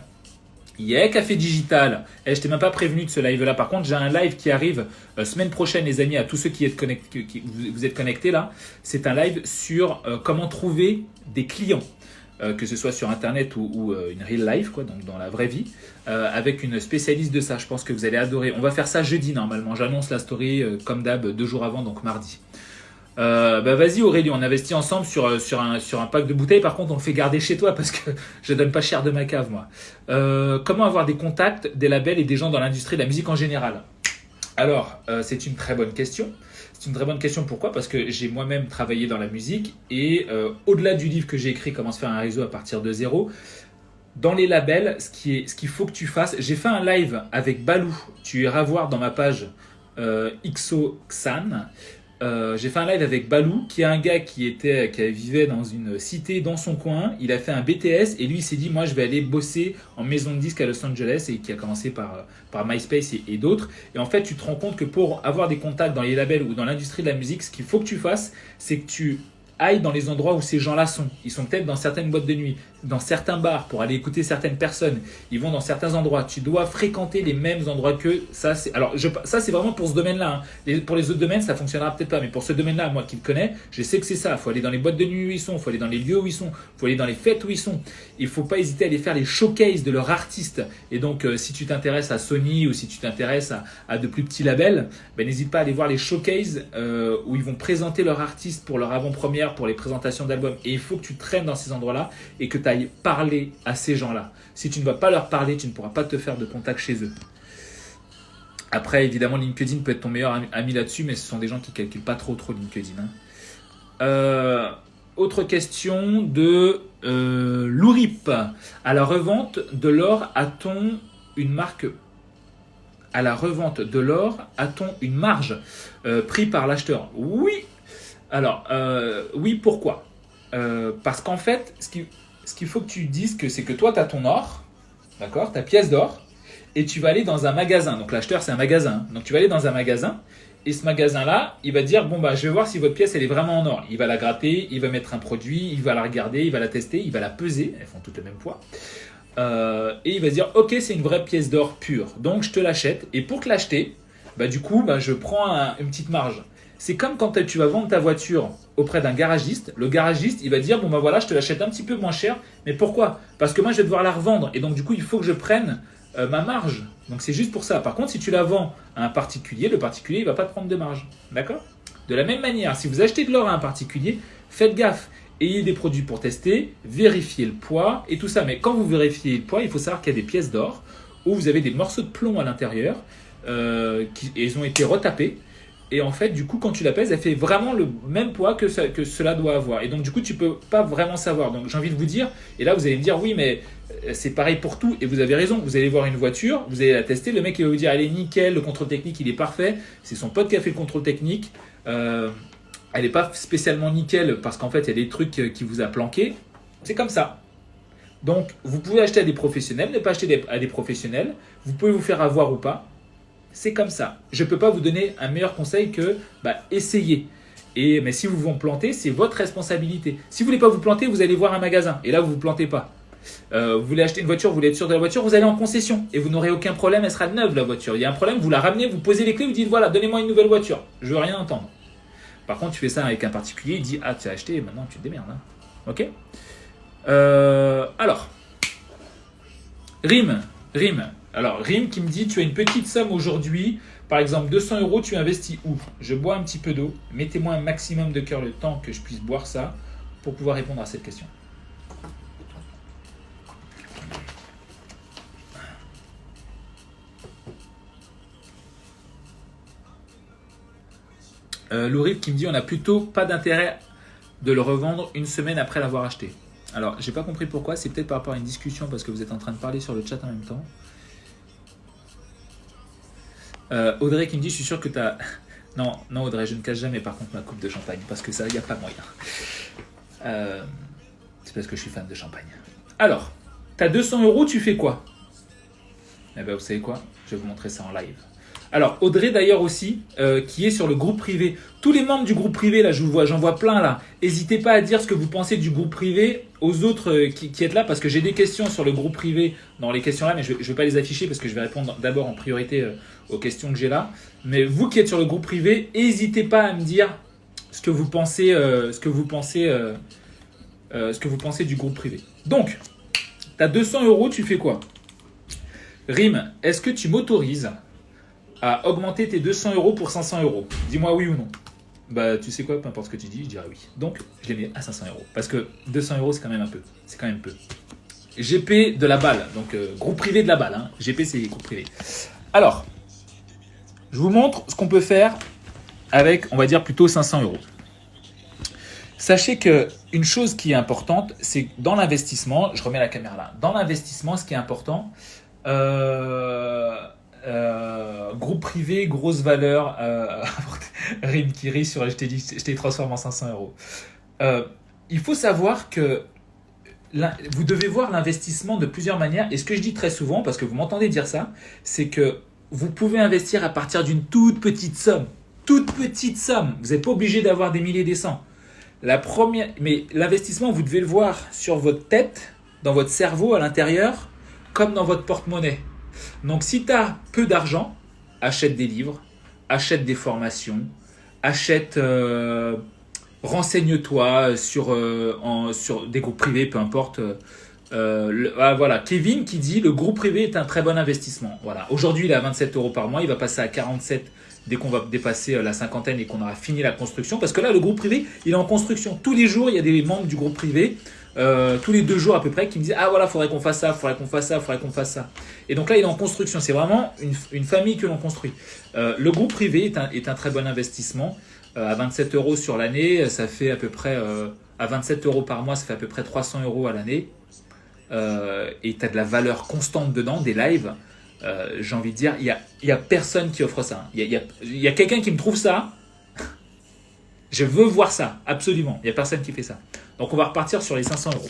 Yeah, Café Digital. Je t'ai même pas prévenu de ce live-là. Par contre, j'ai un live qui arrive semaine prochaine, les amis, à tous ceux qui vous êtes connectés là. C'est un live sur comment trouver des clients, que ce soit sur Internet ou une real life, quoi, donc dans la vraie vie, avec une spécialiste de ça. Je pense que vous allez adorer. On va faire ça jeudi normalement. J'annonce la story comme d'hab 2 jours avant, donc mardi. Vas-y Aurélie, on investit ensemble sur un pack de bouteilles. Par contre, on le fait garder chez toi parce que je donne pas cher de ma cave, moi. Comment avoir des contacts, des labels et des gens dans l'industrie de la musique en général? Alors, c'est une très bonne question. C'est une très bonne question. Pourquoi? Parce que j'ai moi-même travaillé dans la musique et au-delà du livre que j'ai écrit, Comment se faire un réseau à partir de zéro, dans les labels, ce qu'il faut que tu fasses, j'ai fait un live avec Balou. Tu iras voir dans ma page XOXAN. J'ai fait un live avec Balou, qui est un gars qui vivait dans une cité dans son coin. Il a fait un BTS et lui il s'est dit moi je vais aller bosser en maison de disques à Los Angeles, et qui a commencé par MySpace et d'autres. Et en fait tu te rends compte que pour avoir des contacts dans les labels ou dans l'industrie de la musique, ce qu'il faut que tu fasses, c'est que tu ailles dans les endroits où ces gens-là sont. Ils sont peut-être dans certaines boîtes de nuit, dans certains bars pour aller écouter certaines personnes. Ils vont dans certains endroits. Tu dois fréquenter les mêmes endroits qu'eux. Ça, c'est vraiment pour ce domaine-là. Hein. Pour les autres domaines, ça fonctionnera peut-être pas. Mais pour ce domaine-là, moi qui le connais, je sais que c'est ça. Il faut aller dans les boîtes de nuit où ils sont. Il faut aller dans les lieux où ils sont. Il faut aller dans les fêtes où ils sont. Il ne faut pas hésiter à aller faire les showcases de leurs artistes. Et donc, si tu t'intéresses à Sony ou si tu t'intéresses à de plus petits labels, n'hésite pas à aller voir les showcases où ils vont présenter leurs artistes pour leur avant-première, pour les présentations d'albums. Et il faut que tu traînes dans ces endroits-là et que tu ailles parler à ces gens-là. Si tu ne vas pas leur parler, tu ne pourras pas te faire de contact chez eux. Après, évidemment, LinkedIn peut être ton meilleur ami là-dessus, mais ce sont des gens qui ne calculent pas trop LinkedIn. Hein. Autre question de Lourip. À la revente de l'or, a-t-on une marque? À la revente de l'or, a-t-on une marge pris par l'acheteur? Oui. Alors, oui, pourquoi? Parce qu'en fait, ce qu'il faut que tu dises, c'est que toi, tu as ton or, d'accord, ta pièce d'or, et tu vas aller dans un magasin. Donc l'acheteur, c'est un magasin. Donc tu vas aller dans un magasin, et ce magasin-là, il va te dire, bon, je vais voir si votre pièce, elle est vraiment en or. Il va la gratter, il va mettre un produit, il va la regarder, il va la tester, il va la peser, elles font toutes le même poids. Et il va se dire, ok, c'est une vraie pièce d'or pure, donc je te l'achète. Et pour te l'acheter, du coup, je prends une petite marge. C'est comme quand tu vas vendre ta voiture auprès d'un garagiste. Le garagiste, il va dire, bon voilà, je te l'achète un petit peu moins cher. Mais pourquoi? Parce que moi, je vais devoir la revendre. Et donc, du coup, il faut que je prenne ma marge. Donc, c'est juste pour ça. Par contre, si tu la vends à un particulier, le particulier, il ne va pas te prendre de marge. D'accord? De la même manière, si vous achetez de l'or à un particulier, faites gaffe. Ayez des produits pour tester, vérifiez le poids et tout ça. Mais quand vous vérifiez le poids, il faut savoir qu'il y a des pièces d'or où vous avez des morceaux de plomb à l'intérieur et ils ont été retapés. Et en fait, du coup, quand tu la pèses, elle fait vraiment le même poids que cela doit avoir. Et donc, du coup, tu ne peux pas vraiment savoir. Donc, j'ai envie de vous dire, et là, vous allez me dire, oui, mais c'est pareil pour tout. Et vous avez raison. Vous allez voir une voiture, vous allez la tester. Le mec, il va vous dire, elle est nickel, le contrôle technique, il est parfait. C'est son pote qui a fait le contrôle technique. Elle n'est pas spécialement nickel parce qu'en fait, il y a des trucs qui vous a planqué. C'est comme ça. Donc, vous pouvez acheter à des professionnels, ne pas acheter à des professionnels. Vous pouvez vous faire avoir ou pas. C'est comme ça. Je ne peux pas vous donner un meilleur conseil que essayez. Mais si vous vous plantez, c'est votre responsabilité. Si vous ne voulez pas vous planter, vous allez voir un magasin. Et là, vous ne vous plantez pas. Vous voulez acheter une voiture, vous voulez être sûr de la voiture, vous allez en concession. Et vous n'aurez aucun problème, elle sera neuve la voiture. Il y a un problème, vous la ramenez, vous posez les clés, vous dites voilà, donnez-moi une nouvelle voiture. Je ne veux rien entendre. Par contre, tu fais ça avec un particulier, il dit ah, tu as acheté, maintenant tu te démerdes. Hein. Ok. Alors. Rime. Alors, Rime qui me dit, tu as une petite somme aujourd'hui, par exemple 200 euros, tu investis où? Je bois un petit peu d'eau. Mettez-moi un maximum de cœur le temps que je puisse boire ça pour pouvoir répondre à cette question. Lourip qui me dit, on n'a plutôt pas d'intérêt de le revendre une semaine après l'avoir acheté. Alors, j'ai pas compris pourquoi, c'est peut-être par rapport à une discussion parce que vous êtes en train de parler sur le chat en même temps. Audrey qui me dit, je suis sûr que tu as... Non, Audrey, je ne cache jamais par contre ma coupe de champagne parce que ça, il n'y a pas moyen. C'est parce que je suis fan de champagne. Alors, tu as 200 euros, tu fais quoi? Eh bien, vous savez quoi? Je vais vous montrer ça en live. Alors, Audrey d'ailleurs aussi, qui est sur le groupe privé. Tous les membres du groupe privé, là, j'en vois plein là. N'hésitez pas à dire ce que vous pensez du groupe privé aux autres qui êtes là, parce que j'ai des questions sur le groupe privé dans les questions là, mais je ne vais pas les afficher parce que je vais répondre d'abord en priorité aux questions que j'ai là. Mais vous qui êtes sur le groupe privé, n'hésitez pas à me dire ce que vous pensez, ce que vous pensez du groupe privé. Donc, tu as 200 euros, tu fais quoi? Rime, est-ce que tu m'autorises à augmenter tes 200 euros pour 500 euros? Dis-moi oui ou non. Bah, tu sais quoi, peu importe ce que tu dis, je dirais oui. Donc, je les mets à 500 euros. Parce que 200 euros, c'est quand même un peu. C'est quand même peu. GP de la balle. Donc, groupe privé de la balle. Hein. GP, c'est groupe privé. Alors, je vous montre ce qu'on peut faire avec, on va dire, plutôt 500 euros. Sachez qu'une chose qui est importante, c'est que dans l'investissement, je remets la caméra là. Dans l'investissement, ce qui est important, groupe privé, grosse valeur, Rime qui rit sur je t'ai transformé en 500 euros. Il faut savoir que vous devez voir l'investissement de plusieurs manières. Et ce que je dis très souvent, parce que vous m'entendez dire ça, c'est que vous pouvez investir à partir d'une toute petite somme. Toute petite somme. Vous n'êtes pas obligé d'avoir des milliers, des cents. Mais l'investissement, vous devez le voir sur votre tête, dans votre cerveau à l'intérieur, comme dans votre porte-monnaie. Donc, si tu as peu d'argent, achète des livres, achète des formations, renseigne-toi sur des groupes privés, peu importe. Voilà, Kevin qui dit le groupe privé est un très bon investissement. Voilà. Aujourd'hui, il est à 27 euros par mois, il va passer à 47 dès qu'on va dépasser la cinquantaine et qu'on aura fini la construction. Parce que là, le groupe privé, il est en construction. Tous les jours, il y a des membres du groupe privé. Tous les 2 jours à peu près qui me disent ah voilà faudrait qu'on fasse ça, faudrait qu'on fasse ça. Et donc là il est en construction, c'est vraiment une famille que l'on construit. Le groupe privé est un très bon investissement. À 27 euros sur l'année, ça fait à peu près à 27 euros par mois, ça fait à peu près 300 euros à l'année. Et tu as de la valeur constante dedans, des lives. J'ai envie de dire, il y a personne qui offre ça. Il y a quelqu'un qui me trouve ça. Je veux voir ça, absolument. Il n'y a personne qui fait ça. Donc, on va repartir sur les 500 euros.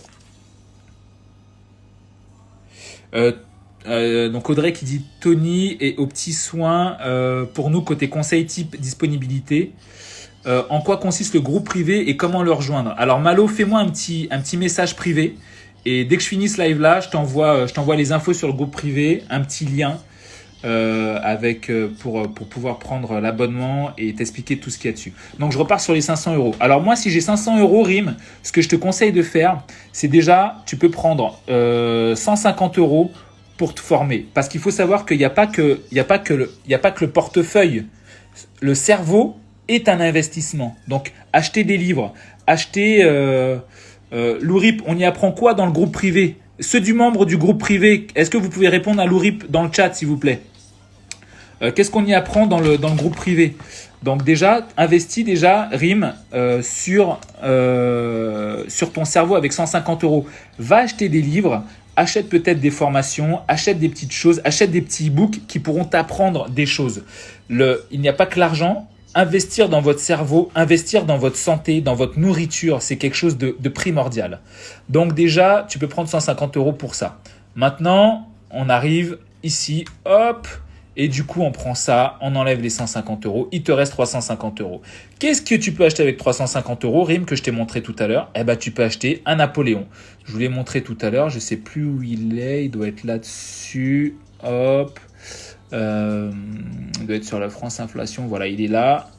Donc, Audrey qui dit Tony et aux petits soins pour nous, côté conseil type disponibilité. En quoi consiste le groupe privé et comment le rejoindre? Alors, Malo, fais-moi un petit message privé. Et dès que je finis ce live-là, je t'envoie les infos sur le groupe privé, un petit lien pour pouvoir prendre l'abonnement et t'expliquer tout ce qu'il y a dessus. Donc, je repars sur les 500 euros. Alors, moi, si j'ai 500 euros, Rime, ce que je te conseille de faire, c'est déjà, tu peux prendre 150 euros pour te former. Parce qu'il faut savoir qu'il n'y a pas que le portefeuille. Le cerveau est un investissement. Donc, acheter des livres, Lourip, on y apprend quoi dans le groupe privé? Ceux du membre du groupe privé, est-ce que vous pouvez répondre à Lourip dans le chat, s'il vous plaît? Qu'est-ce qu'on y apprend dans le groupe privé? Donc déjà, investis déjà, Rime, sur ton cerveau avec 150 euros. Va acheter des livres, achète peut-être des formations, achète des petites choses, achète des petits e-books qui pourront t'apprendre des choses. Il n'y a pas que l'argent. Investir dans votre cerveau, investir dans votre santé, dans votre nourriture, c'est quelque chose de primordial. Donc déjà, tu peux prendre 150 euros pour ça. Maintenant, on arrive ici, hop, et du coup, on prend ça, on enlève les 150 euros, il te reste 350 euros. Qu'est-ce que tu peux acheter avec 350 euros, Rime, que je t'ai montré tout à l'heure? Eh ben, tu peux acheter un Napoléon. Je vous l'ai montré tout à l'heure, je ne sais plus où il est, il doit être là-dessus, hop. Il doit être sur la France Inflation, voilà, il est là.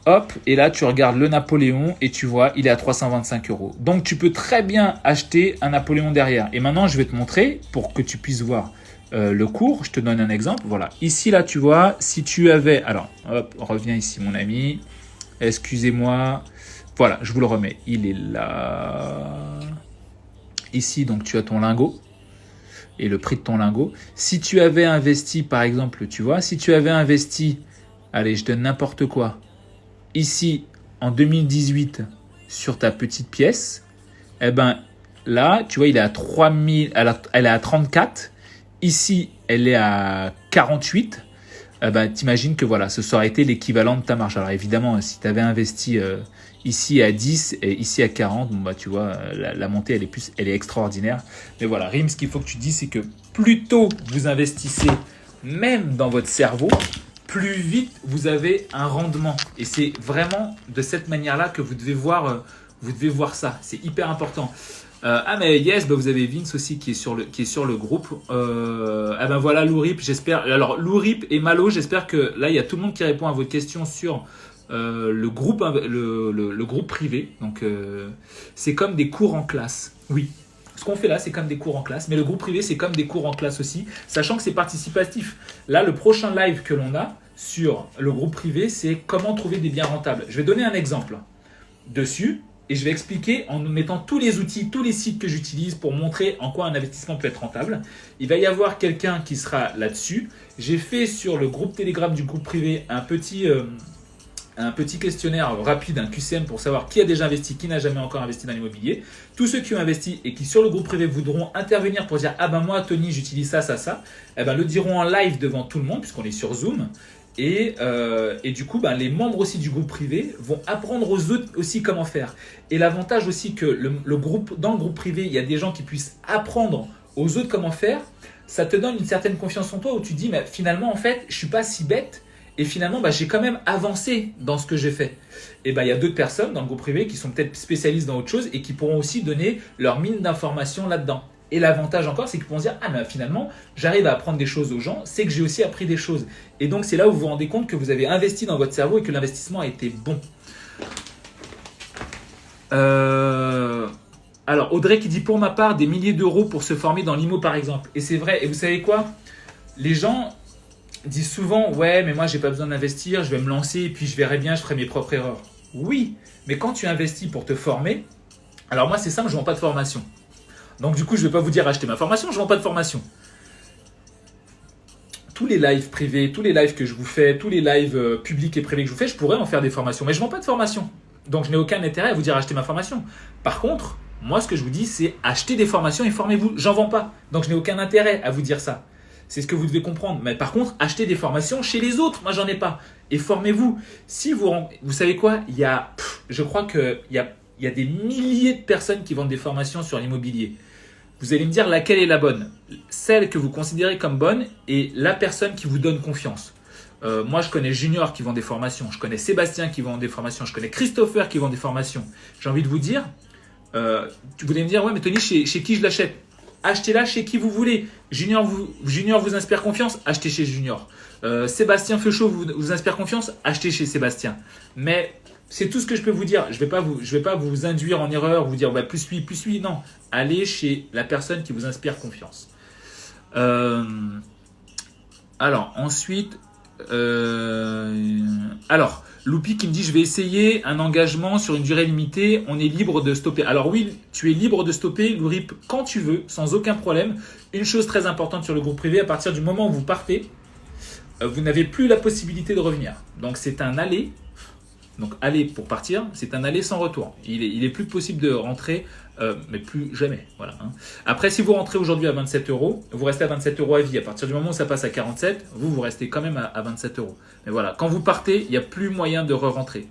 Hop, et là, tu regardes le Napoléon et tu vois, il est à 325 euros. Donc, tu peux très bien acheter un Napoléon derrière. Et maintenant, je vais te montrer pour que tu puisses voir le cours. Je te donne un exemple. Voilà. Ici, là, tu vois, si tu avais... Alors, hop, reviens ici, mon ami. Excusez-moi. Voilà, je vous le remets. Il est là. Ici, donc, tu as ton lingot et le prix de ton lingot. Si tu avais investi, par exemple, tu vois, si tu avais investi... Allez, je donne n'importe quoi. Ici, en 2018, sur ta petite pièce, eh ben, là, tu vois, il est à 3000, elle est à 34. Ici, elle est à 48. Eh ben, t'imagines que voilà, ce aurait été l'équivalent de ta marge. Alors évidemment, si tu avais investi ici à 10 et ici à 40, bon, bah, tu vois, la montée, elle est extraordinaire. Mais voilà, Rim, ce qu'il faut que tu dises, c'est que plus tôt vous investissez, même dans votre cerveau, plus vite vous avez un rendement. Et c'est vraiment de cette manière-là que vous devez voir ça. C'est hyper important. Mais yes, bah vous avez Vince aussi qui est sur le groupe. Ah ben voilà, Lourip, j'espère. Alors Lourip et Malo, j'espère que là il y a tout le monde qui répond à votre question sur le groupe privé. Donc c'est comme des cours en classe. Oui. Ce qu'on fait là, c'est comme des cours en classe, mais le groupe privé, c'est comme des cours en classe aussi, sachant que c'est participatif. Là, le prochain live que l'on a sur le groupe privé, c'est comment trouver des biens rentables. Je vais donner un exemple dessus et je vais expliquer en nous mettant tous les outils, tous les sites que j'utilise pour montrer en quoi un investissement peut être rentable. Il va y avoir quelqu'un qui sera là-dessus. J'ai fait sur le groupe Telegram du groupe privé un petit questionnaire rapide, un QCM pour savoir qui a déjà investi, qui n'a jamais encore investi dans l'immobilier. Tous ceux qui ont investi et qui sur le groupe privé voudront intervenir pour dire « Ah ben moi Tony j'utilise ça, eh ben, le diront en live devant tout le monde puisqu'on est sur Zoom. Et du coup, ben, les membres aussi du groupe privé vont apprendre aux autres aussi comment faire. Et l'avantage aussi que dans le groupe privé, il y a des gens qui puissent apprendre aux autres comment faire, ça te donne une certaine confiance en toi où tu dis mais finalement en fait je suis pas si bête. Et finalement, bah, j'ai quand même avancé dans ce que j'ai fait. Et bah, il y a d'autres personnes dans le groupe privé qui sont peut-être spécialistes dans autre chose et qui pourront aussi donner leur mine d'informations là-dedans. Et l'avantage encore, c'est qu'ils pourront se dire « Ah, mais finalement, j'arrive à apprendre des choses aux gens, c'est que j'ai aussi appris des choses. » Et donc, c'est là où vous vous rendez compte que vous avez investi dans votre cerveau et que l'investissement a été bon. Alors, Audrey qui dit « Pour ma part, des milliers d'euros pour se former dans l'IMO, par exemple. » Et c'est vrai. Et vous savez quoi? Les gens disent souvent « Ouais, mais moi, j'ai pas besoin d'investir, je vais me lancer et puis je verrai bien, je ferai mes propres erreurs. » Oui, mais quand tu investis pour te former, alors moi, c'est simple, je ne vends pas de formation. Donc du coup, je ne vais pas vous dire acheter ma formation, je ne vends pas de formation. Tous les lives privés, tous les lives que je vous fais, tous les lives publics et privés que je vous fais, je pourrais en faire des formations, mais je ne vends pas de formation. Donc je n'ai aucun intérêt à vous dire acheter ma formation. Par contre, moi, ce que je vous dis, c'est acheter des formations et formez-vous. J'en vends pas, donc je n'ai aucun intérêt à vous dire ça. C'est ce que vous devez comprendre. Mais par contre, achetez des formations chez les autres. Moi, j'en ai pas. Et formez-vous. Si vous savez quoi, je crois qu'il y a des milliers de personnes qui vendent des formations sur l'immobilier. Vous allez me dire laquelle est la bonne. Celle que vous considérez comme bonne et la personne qui vous donne confiance. Moi, je connais Junior qui vend des formations. Je connais Sébastien qui vend des formations. Je connais Christopher qui vend des formations. J'ai envie de vous dire, vous allez me dire, ouais, mais Tony, chez qui je l'achète? Achetez-la chez qui vous voulez. Junior vous inspire confiance, achetez chez Junior. Sébastien Feuchot vous inspire confiance, achetez chez Sébastien. Mais c'est tout ce que je peux vous dire. Je vais pas vous induire en erreur, vous dire bah, plus lui. Non, allez chez la personne qui vous inspire confiance. Alors, ensuite, Loupi qui me dit je vais essayer un engagement sur une durée limitée, on est libre de stopper. Alors oui, tu es libre de stopper Lourip quand tu veux, sans aucun problème. Une chose très importante sur le groupe privé, à partir du moment où vous partez, vous n'avez plus la possibilité de revenir. Donc c'est un aller. Donc aller pour partir, c'est un aller sans retour. Il est plus possible de rentrer, mais plus jamais. Voilà, hein. Après, si vous rentrez aujourd'hui à 27 euros, vous restez à 27 euros à vie. À partir du moment où ça passe à 47, vous restez quand même à 27 euros. Mais voilà, quand vous partez, il n'y a plus moyen de re-rentrer.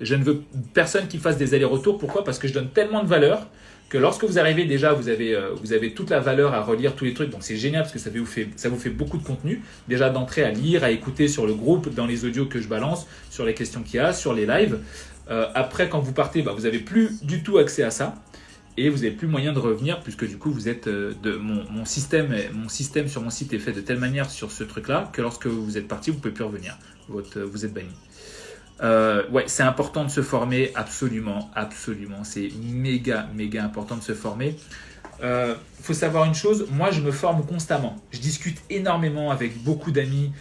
Je ne veux personne qui fasse des allers-retours. Pourquoi? Parce que je donne tellement de valeur que lorsque vous arrivez déjà, vous avez toute la valeur à relire tous les trucs. Donc c'est génial parce que ça vous fait beaucoup de contenu. Déjà d'entrer à lire, à écouter sur le groupe, dans les audios que je balance, sur les questions qu'il y a, sur les lives. Après, quand vous partez, vous n'avez plus du tout accès à ça. Et vous n'avez plus moyen de revenir puisque du coup, vous êtes mon système sur mon site est fait de telle manière sur ce truc-là que lorsque vous êtes parti, vous ne pouvez plus revenir. Vous êtes banni. Ouais, c'est important de se former, absolument, absolument. C'est méga, méga important de se former. Faut savoir une chose, moi je me forme constamment. Je discute énormément avec beaucoup d'amis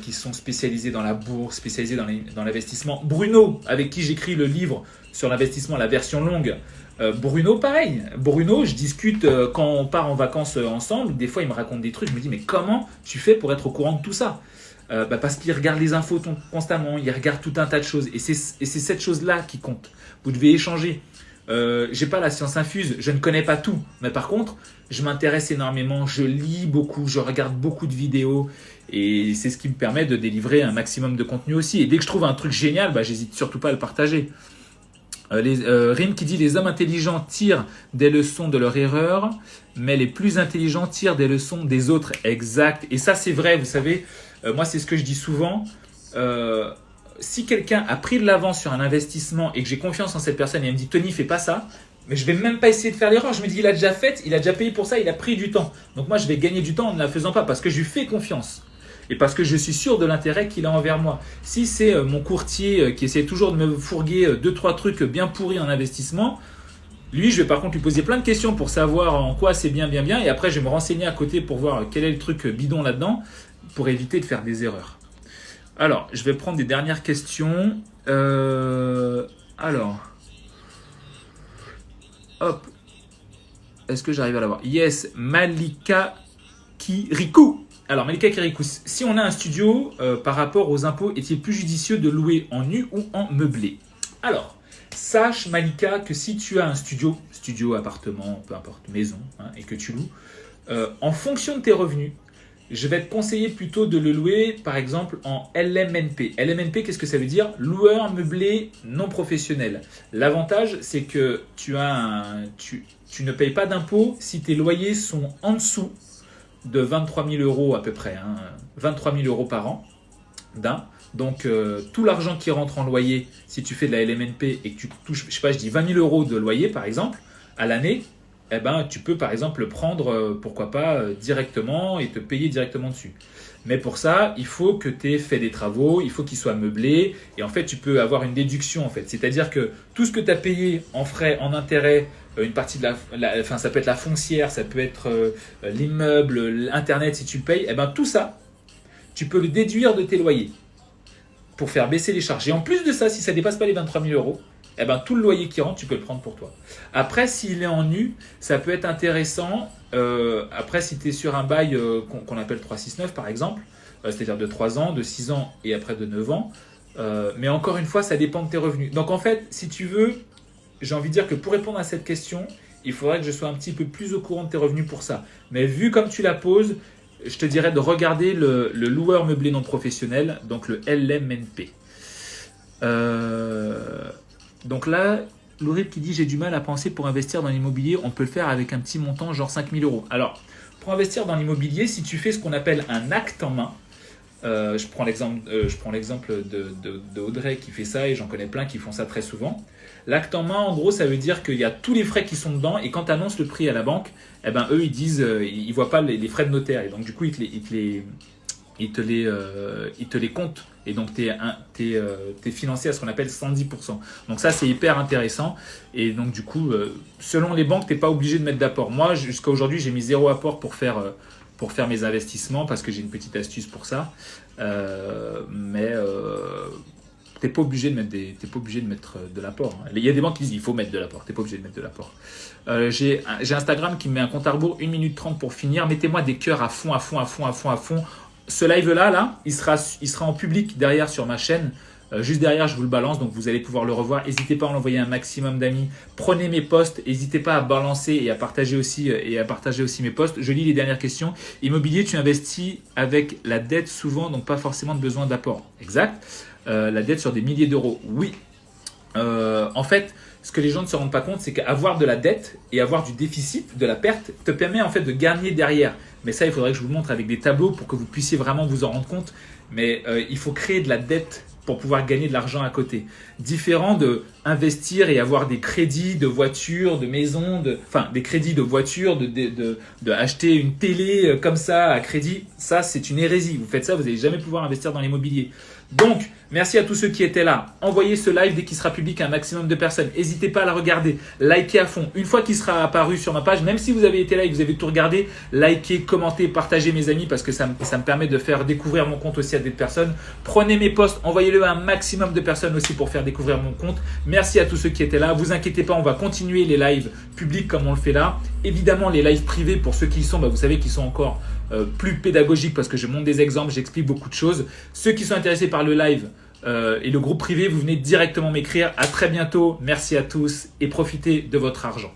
qui sont spécialisés dans la bourse, spécialisés dans l'investissement. Bruno, avec qui j'écris le livre sur l'investissement, la version longue. Bruno, pareil. Bruno, je discute quand on part en vacances ensemble. Des fois, il me raconte des trucs. Je me dis, mais comment tu fais pour être au courant de tout ça? Parce qu'il regarde les infos constamment, il regarde tout un tas de choses. Et c'est cette chose-là qui compte. Vous devez échanger. J'ai pas la science infuse, je ne connais pas tout. Mais par contre, je m'intéresse énormément, je lis beaucoup, je regarde beaucoup de vidéos. Et c'est ce qui me permet de délivrer un maximum de contenu aussi. Et dès que je trouve un truc génial, j'hésite surtout pas à le partager. Rim qui dit les hommes intelligents tirent des leçons de leur erreur, mais les plus intelligents tirent des leçons des autres. Exact. Et ça c'est vrai, vous savez, moi c'est ce que je dis souvent. Si quelqu'un a pris de l'avance sur un investissement et que j'ai confiance en cette personne et elle me dit Tony fais pas ça, mais je vais même pas essayer de faire l'erreur. Je me dis il a déjà fait, il a déjà payé pour ça, il a pris du temps. Donc moi je vais gagner du temps en ne la faisant pas parce que je lui fais confiance. Et parce que je suis sûr de l'intérêt qu'il a envers moi. Si c'est mon courtier qui essaie toujours de me fourguer 2-3 trucs bien pourris en investissement, lui, je vais par contre lui poser plein de questions pour savoir en quoi c'est bien. Et après, je vais me renseigner à côté pour voir quel est le truc bidon là-dedans pour éviter de faire des erreurs. Alors, je vais prendre des dernières questions. Hop. Est-ce que j'arrive à l'avoir? Yes, Malika Kirikou. Alors, Malika Kirikou, si on a un studio, par rapport aux impôts, est-il plus judicieux de louer en nu ou en meublé? Alors, sache Malika que si tu as un studio, appartement, peu importe, maison, et que tu loues, en fonction de tes revenus, je vais te conseiller plutôt de le louer, par exemple, en LMNP. LMNP, qu'est-ce que ça veut dire? Loueur meublé non professionnel. L'avantage, c'est que tu ne payes pas d'impôts si tes loyers sont en dessous de 23 000 euros à peu près, 23 000 euros par an d'un. Donc, tout l'argent qui rentre en loyer, si tu fais de la LMNP et que tu touches, je sais pas, je dis 20 000 euros de loyer par exemple, à l'année, tu peux par exemple le prendre, pourquoi pas, directement et te payer directement dessus. Mais pour ça, il faut que tu aies fait des travaux, il faut qu'il soit meublé et en fait, tu peux avoir une déduction en fait. C'est-à-dire que tout ce que tu as payé en frais, en intérêts, une partie de ça peut être la foncière, ça peut être l'immeuble, l'internet si tu le payes, tout ça, tu peux le déduire de tes loyers pour faire baisser les charges. Et en plus de ça, si ça ne dépasse pas les 23 000 euros, tout le loyer qui rentre, tu peux le prendre pour toi. Après, s'il est en nu, ça peut être intéressant. Après, si tu es sur un bail qu'on appelle 369 par exemple, c'est-à-dire de 3 ans, de 6 ans et après de 9 ans, mais encore une fois, ça dépend de tes revenus. Donc en fait, si tu veux, j'ai envie de dire que pour répondre à cette question, il faudrait que je sois un petit peu plus au courant de tes revenus pour ça. Mais vu comme tu la poses, je te dirais de regarder le loueur meublé non professionnel, donc le LMNP. Donc là, Lourib qui dit j'ai du mal à penser pour investir dans l'immobilier, on peut le faire avec un petit montant genre 5 000 euros. Alors, pour investir dans l'immobilier, si tu fais ce qu'on appelle un acte en main, je prends l'exemple de Audrey qui fait ça et j'en connais plein qui font ça très souvent. L'acte en main, en gros, ça veut dire qu'il y a tous les frais qui sont dedans et quand tu annonces le prix à la banque, eux ils disent, ils voient pas les frais de notaire et donc du coup ils te les comptent et donc tu es financé à ce qu'on appelle 110%. Donc ça c'est hyper intéressant et donc du coup selon les banques tu n'es pas obligé de mettre d'apport. Moi jusqu'à aujourd'hui j'ai mis 0 apport pour faire mes investissements parce que j'ai une petite astuce pour ça, mais t'es pas obligé de mettre de l'apport. Il y a des banques qui disent il faut mettre de l'apport, t'es pas obligé de mettre de l'apport. J'ai Instagram qui me met un compte à rebours 1 minute 30 pour finir. Mettez-moi des cœurs à fond. Ce live là, il sera en public derrière sur ma chaîne. Juste derrière, je vous le balance, donc vous allez pouvoir le revoir. N'hésitez pas à l'envoyer à un maximum d'amis. Prenez mes posts, n'hésitez pas à balancer et à partager aussi mes posts. Je lis les dernières questions. Immobilier, tu investis avec la dette souvent, donc pas forcément de besoin d'apport. Exact. La dette sur des milliers d'euros. Oui. En fait, ce que les gens ne se rendent pas compte, c'est qu'avoir de la dette et avoir du déficit, de la perte, te permet en fait de gagner derrière. Mais ça, il faudrait que je vous le montre avec des tableaux pour que vous puissiez vraiment vous en rendre compte. Mais il faut créer de la dette pour pouvoir gagner de l'argent à côté. Différent de investir et avoir des crédits de voiture, de maison, des crédits de voiture, de acheter une télé comme ça à crédit. Ça, c'est une hérésie. Vous faites ça, vous n'allez jamais pouvoir investir dans l'immobilier. Donc, merci à tous ceux qui étaient là. Envoyez ce live dès qu'il sera public à un maximum de personnes. N'hésitez pas à le regarder. Likez à fond. Une fois qu'il sera apparu sur ma page, même si vous avez été là et que vous avez tout regardé, likez, commentez, partagez mes amis parce que ça me permet de faire découvrir mon compte aussi à des personnes. Prenez mes posts, envoyez-le à un maximum de personnes aussi pour faire découvrir mon compte. Merci à tous ceux qui étaient là. Vous inquiétez pas, on va continuer les lives publics comme on le fait là. Évidemment, les lives privés, pour ceux qui y sont, vous savez qu'ils sont encore plus pédagogiques parce que je montre des exemples, j'explique beaucoup de choses. Ceux qui sont intéressés par le live et le groupe privé, vous venez directement m'écrire. À très bientôt. Merci à tous et profitez de votre argent.